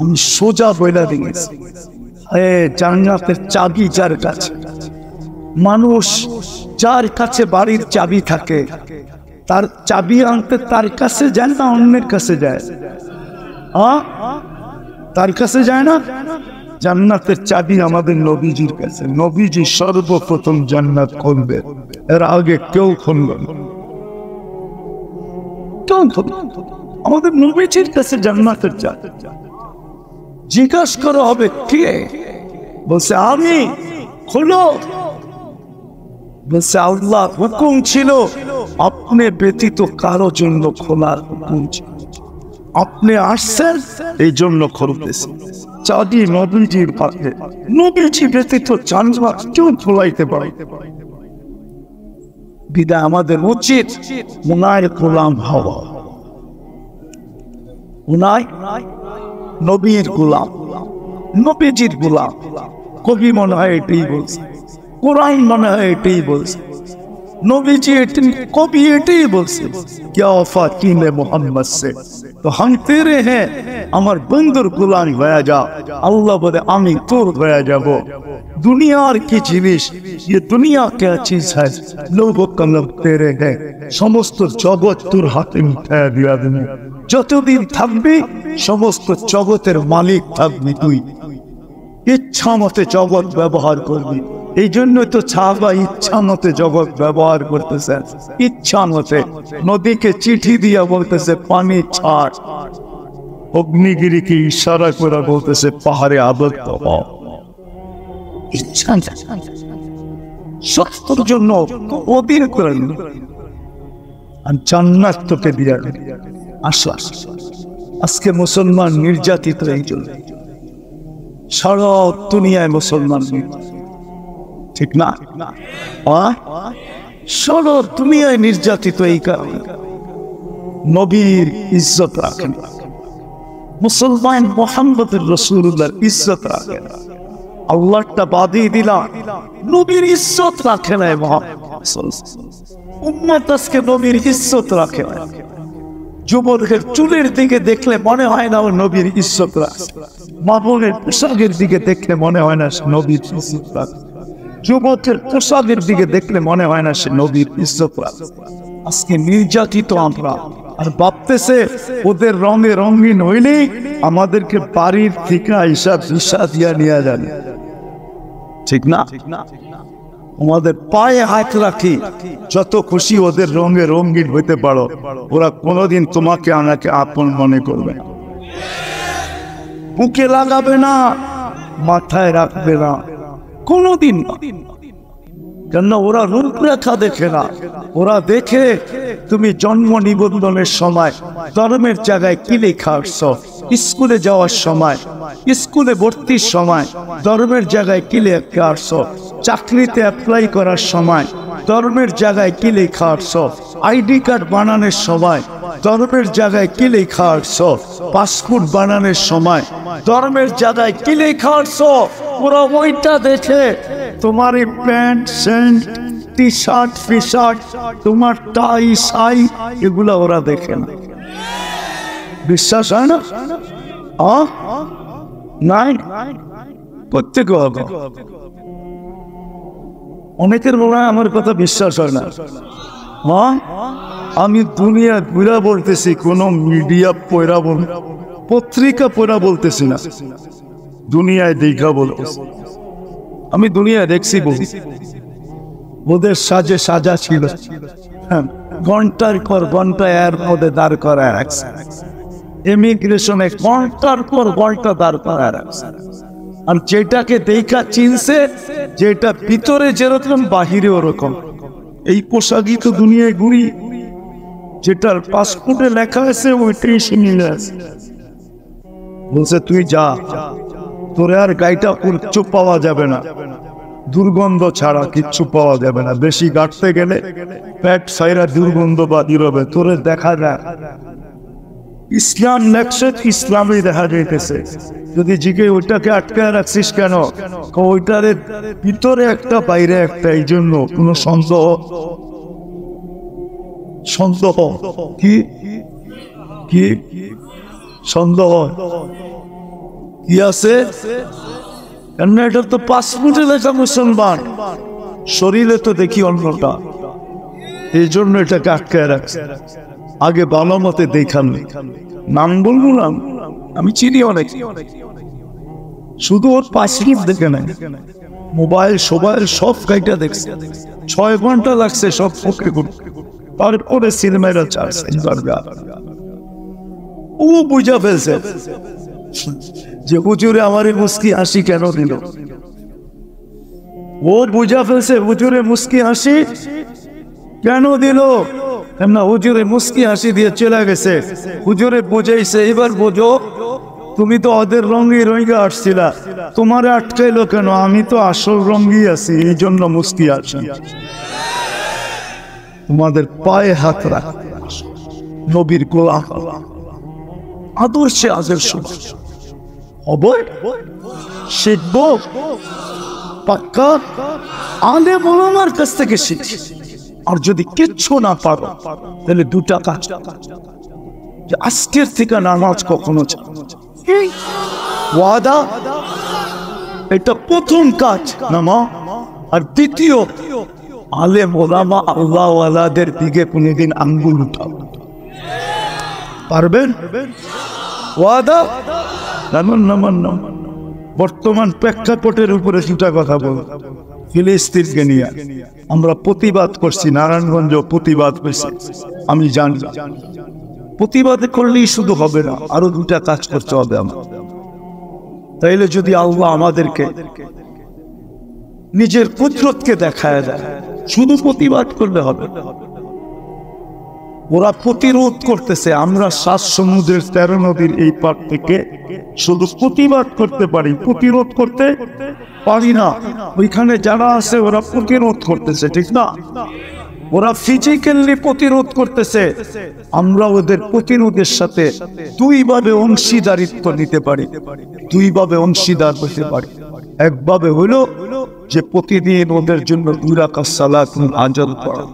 আমি সোজা বইলা দিয়েছি, জান্নাতের চাবি যার কাছে। মানুষ যার কাছে বাড়ির চাবি থাকে, তার চাবি আনতে তার কাছে যায় না, অন্যের কাছে যায়? তার কাছে যায় না। জান্নাতের চাবি আমাদের নবীজির কাছে। নবীজি সর্বপ্রথম জান্নাত খুলবে, এর আগে কেউ খুলবে না। আমাদের নবীজির কাছে জান্নাতের চাবি। জিজ্ঞাসা করা হবে কে? বলছে আমি। খোলো। বলছে আল্লাহ হুকুম ছিল, আপনি ব্যতীত কারো জন্য খোলার হুকুম ছিল, আপনি আসছেন এই জন্য খুলতেছি। চাবি নবীজির পাশে, নবীজি ব্যতীত জান্নাত কেউ খোলাইতে পারে। বিদায় আমাদের উচিত উনার গোলাম হওয়া, উনার নবীর গোলাম, নবীজির গোলাম। কবি মনে হয় এটাই বলছে, কোরআন মনে হয় এটাই বলছে, নবীজি এটাই, কবি এটাই বলছে। क्या वफा की में मोहम्मद से तो हम तेरे हैं, আমার বন্ধুর গোলাম হয়ে যা। আল্লাহ বলে আমি তোর হয়ে যাব। দুনিয়ার কি জিনিস, ये दुनिया क्या चीज है, लोगों कलम तेरे हैं। সমস্ত জগৎ তোর হাতে উঠায় দিয়া দিবে। যতদিন থাকবি সমস্ত জগতের মালিক থাকবি তুই। ইচ্ছা মতে জগৎ ব্যবহার করবি। এই জন্য তো সাহাবা ইচ্ছা মতে জগৎ ব্যবহার করতেছেন, ইচ্ছা মতে। নদীকে চিঠি দিয়া বলতেছে পানি ছাড়, অগ্নিগিরিকে ইশারা করে বলতেছে পাহাড়ে আবদ্ধ হও। ইচ্ছা সত্যর জন্য অধীর করে আর জান্নাত তোকে দিয়া আসো। আজকে মুসলমান নির্যাতিত এই জন্য, সারা দুনিয়ায় মুসলমান, ঠিক না? সারা দুনিয়ায় নির্যাতিত এই কারণে নবীর ইজ্জত রাখেন, মুসলমান মুহাম্মদুর রাসূলুল্লাহর ইজ্জত রাখেন। আল্লাহটা বাদিয়ে দিলাম, নবীর ইজ্জত রাখে না। উম্মত আজকে নবীর ইজ্জত রাখে না। যুবকের চুলের দিকে দেখলে মনে হয় না ও নবীর ইজ্জত রাখে, মা বোনের পোশাকের দিকে দেখলে মনে হয় না সে নবীর ইজ্জত রাখে, যুবকের পোশাকের দিকে দেখলে মনে হয় না সে নবীর ইজ্জত রাখে। আজকে নির্যাতিত আমরা, আর ভাবতেছে ওদের রঙে রঙিন হইলেই আমাদেরকে বাড়ির থেকে হিসাব ভিসা দিয়া নিয়ে যাবে, ঠিক না? আমাদের পায়ে হাত রাখি, যত খুশি ওদের রঙে রঙিন হইতে পারো, ওরা কোনোদিন তোমাকে আমাকে আপন মনে করবে না, বুকে লাগাবে না, মাথায় রাখবে না, কোনোদিন না। কেন? ওরা রূপরেখা দেখে না, ওরা দেখে তুমি জন্ম নিবন্ধনের সময় ধর্মের জায়গায় কি লেখা আসছো, স্কুলে যাওয়ার সময়, স্কুলে ভর্তির সময় ধর্মের জায়গায় কি লেখা আসছো, চাকরিতে অ্যাপ্লাই করার সময় ধর্মের জায়গায় কি লেখা আসছো, আইডি কার্ড বানানোর সময় ধর্মের জায়গায় কি লেখা আসছো, পাসপোর্ট বানানোর সময় ধর্মের জায়গায় কি লেখা আসছো। ওরা ওইটা দেখে তোমার এই প্যান্ট শার্ট টি শার্ট ফি শার্ট, তোমার টাই সাই, এগুলা ওরা দেখে না। বিশ্বাস হয় না? নাই প্রত্যেক হবে। অনেকের মনে হয় আমার কথা বিশ্বাস হয় না। আমি দুনিয়া ঘুরা বলতেছি, কোন মিডিয়া পয়রা বল, পত্রিকা পয়রা বলতেছি না, দুনিয়ায় দেখা বলতেছি। আমি দুনিয়ায় দেখছি, ওদের সাজে সাজা ছিল, ঘন্টার পর ঘন্টা এর মধ্যে দাঁড় করা রাখছে, ইমিগ্রেশনে ঘন্টার পর ঘন্টা দাঁড় করা রাখছে। আর যেটাকে দেখা চিনছে, যেটা ভিতরে যেরকম বাহিরে ওরকম। এই পোশাকই তো দুনিয়ায় ঘুরি, যেটার পাসপোর্টে লেখা আছে ওইটাই সে নিয়ে আসে। বলছে তুই যা, তোরে আর গাইটা কিচ্ছু পাওয়া যাবে না, দুর্গন্ধ ছাড়া কিচ্ছু পাওয়া যাবে না, বেশি গাঁটতে গেলে পেট সাইরা দুর্গন্ধ বাদির হবে, তোরে দেখা যায়। ইসলাম লেখছে, ইসলামই দেখা যাইতেছে। যদি জিগে ওইটাকে আটকে রাখছিস কেন, ওইটার ভিতরে একটা বাইরে একটা, এই জন্য কোন সন্দেহ সন্দেহ কি কি সন্দেহ কি আছে? কেন এটা তো পাসপোর্টে লেখা মুসলমান, শরীরে তো দেখি অন্যটা, এই জন্য এটাকে আটকায় রাখছে। আগে ভালো মতে দেখান, নাম বলবো না, আমি চিনি অনেক, শুধু ওর পাসপোর্ট দেখে নাই, মোবাইল সোবাইল সব গাইটা দেখছে, 6 ঘন্টা লাগছে সব ওকে করতে, তারপরে সিনেমাটা চাচ্ছে। ও বুঝা ফেলছে যে হুজুরে আমারে মুস্কি হাসি কেন দিল, ও বুঝা ফেলছে হুজুরে মুস্কি হাসি কেন দিল। না, হুজুরে মুস্কি হাসি দিয়ে চলে গেছে, হুজুরে বুঝাইছে এবার বোঝো, তুমি তো ওদের রঙে রঙে আসছিলা, তোমারে আটকাইলো কেন? আমি তো আসল রঙই আছি, এই জন্য মুস্কি হাসি। তোমাদের পায়ে হাত রাখ, নবীর গোলাম আদর্শে আদর্শ অবয় শিখব, পাক্কা আলেম ওলামার কাছ থেকে শিখি। আর যদি কিচ্ছু না পারো তাহলে 2 টাকা, যে আজকের থেকে নামাজ কখনো ওয়াদা, এটা প্রথম কাজ নামা। আর দ্বিতীয়, আলেম ওলামা আল্লাহ ওয়ালাদের দিকে কোনদিন আঙ্গুল উঠাও, পারবেন? ওয়াদা নামান নামান নাম। বর্তমান প্রেক্ষাপটের উপরে দুটা কথা বল, ফিলিস্তিনকে নিয়ে আমরা প্রতিবাদ করছি, নারায়ণগঞ্জ প্রতিবাদ করছি, আমি জানি। প্রতিবাদ করলেই শুধু হবে না, আরো 2টা কাজ করতে হবে আমার। তাইলে যদি আল্লাহ আমাদেরকে নিজের কুদরতকে দেখায় দেয়, শুধু প্রতিবাদ করলে হবে। ওরা প্রতিরোধ করতেছে, আমরা 7 সমুদ্রের 13 নদীর এই পার থেকে শুধু প্রতিবাদ করতে পারি, প্রতিরোধ করতে পারি না। ওইখানে যারা আছে ওরা প্রতিরোধ করতেছে, ঠিক না? ওরা ফিজিক্যালি প্রতিরোধ করতেছে, আমরা ওদের প্রতিরোধের সাথে 2 ভাবে অংশীদারিত্ব নিতে পারি, 2 ভাবে অংশীদার হতে পারি। একভাবে হইল যে প্রতিদিন ওদের জন্য 2 রাকাত সালাত আজান পড়া,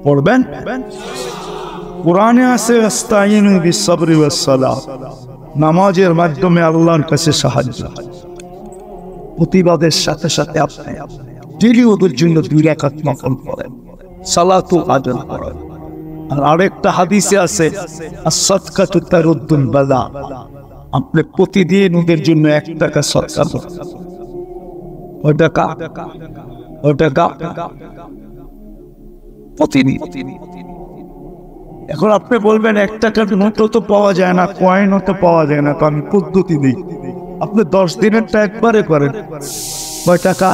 পড়বেন। কোরআনে আছে আস্তাইনু বিসসবরি ওয়াস সালাহ, নামাজের মাধ্যমে আল্লাহর কাছে সাহায্য। প্রতিবাদের সাথে সাথে আপনি ডেইলি ওদের জন্য 2 রাকাত নফল পড়েন, সালাতু আজান পড়েন। আর আরেকটা হাদিসে আছে আস-সাদকাতু তারুদ্দুল বালা, আপনি প্রতিদিন ওদের জন্য 1 টাকা সদকা করেন। ওই টাকা প্রতিদিন। এখন আপনি বলবেন 1 টাকার নোটও তো পাওয়া যায় না, কয়েনও তো পাওয়া যায় না, তো আমি পদ্ধতি দিই। আপনি 10 দিনেরটা একবারে করেন, কয় টাকা?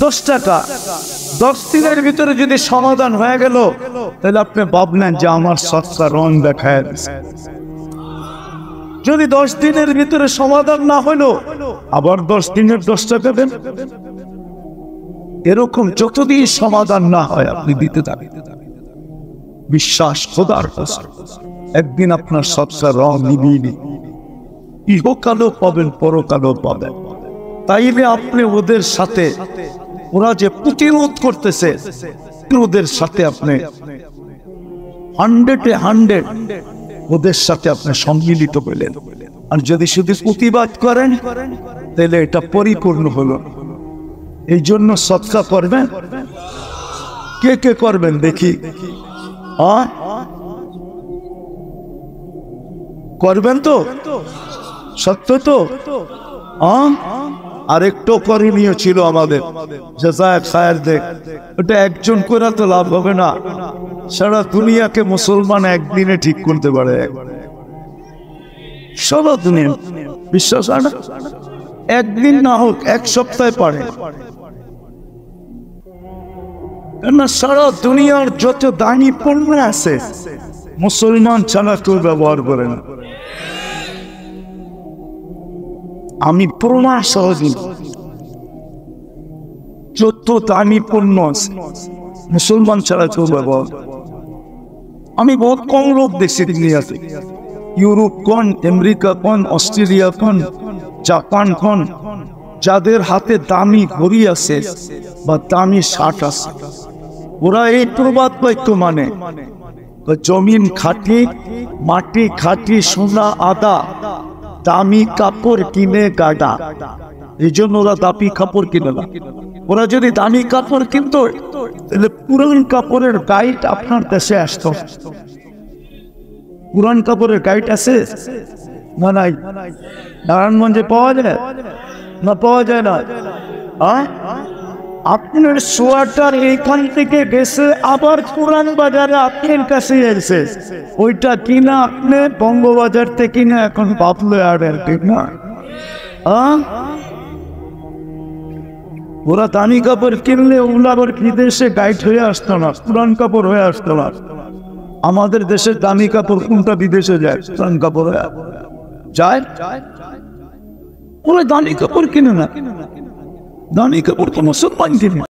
10 টাকা। 10 দিনের ভিতরে যদি সমাধান হয়ে গেল, তাহলে আপনি ভাবলেন যে আমার সৎকা রং দেখায় দিচ্ছে। যদি 10 দিনের ভিতরে সমাধান না হলো, আবার 10 দিনের 10 টাকা দেন। এরকম যতদিন সমাধান না হয় আপনি দিতে থাকেন। বিশ্বাস খোদার কসম, একদিন আপনার সৎকা রং নিবিয়ে, ইহকালও পাবেন, পরকালও পাবেন। তাইলে আপনি ওদের সাথে, ওরা যে প্রতিরোধ করতেছে, ওদের সাথে আপনি 100-এ 100 ওদের সাথে আপনি সম্মিলিত হলেন। আর যদি শুধু প্রতিবাদ করেন, তাহলে এটা পরিপূর্ণ হলো। এই জন্য সদকা করবেন। কে কে করবেন দেখি? করবেন তো? সত্য তো? আরেকটু করণীয় ছিল আমাদের, ওটা একজন করে তো লাভ হবে না, সারা দুনিয়াকে মুসলমান একদিনে ঠিক করতে পারে। সারা দুনিয়া বিশ্বাস হয় না? একদিন না হোক 1 সপ্তাহে পারে। কেননা সারা দুনিয়ার যত দামি পণ্য আছে, মুসলমান ছাড়া কেউ ব্যবহার করে না। আমি প্রমাণ সহজে যত দামি পণ্য আছে মুসলমান ছাড়া কেউ ব্যবহার। আমি বহুত কম লোক দেখছি দুনিয়াতে, ইউরোপ কোন, আমেরিকা কোন, অস্ট্রেলিয়া কোন, জাপান কোন, যাদের হাতে দামি ঘড়ি আছে বা দামি শার্ট আছে, ওরা এই প্রবাদ বাক্য মানে জমিন খাটি, মাটি খাটি, সোনা আদা, দামি কাপড় কিনে গাদা। এই জন্য ওরা দামি কাপড় কিনে না। ওরা যদি দামি কাপড় কিনতো তাহলে পুরান কাপড়ের গাইড আপনার দেশে আসতো। পুরান কাপড়ের গাইড আছে না? নাই। নারায়ণগঞ্জে পাওয়া যায় না? পাওয়া যায় না। আপনার সোয়াটার এইখান থেকে গেছে আবার পুরান বাজারে আপনার কাছে এসে, ওইটা কিনা আপনি বঙ্গবাজার থেকে কিনা এখন বাপলে আর ঠিক না? ওরা দামি কাপড় কিনলে ওগুলো আবার বিদেশে গাইড হয়ে আসতো না, পুরান কাপড় হয়ে আসতো না। আমাদের দেশের দামি কাপড় কোনটা বিদেশে যায়? পুরান কাপড় যায়। ওরা দামি কাপড় কিনে না, দামি কাপড় তো মুসলমান কিনে।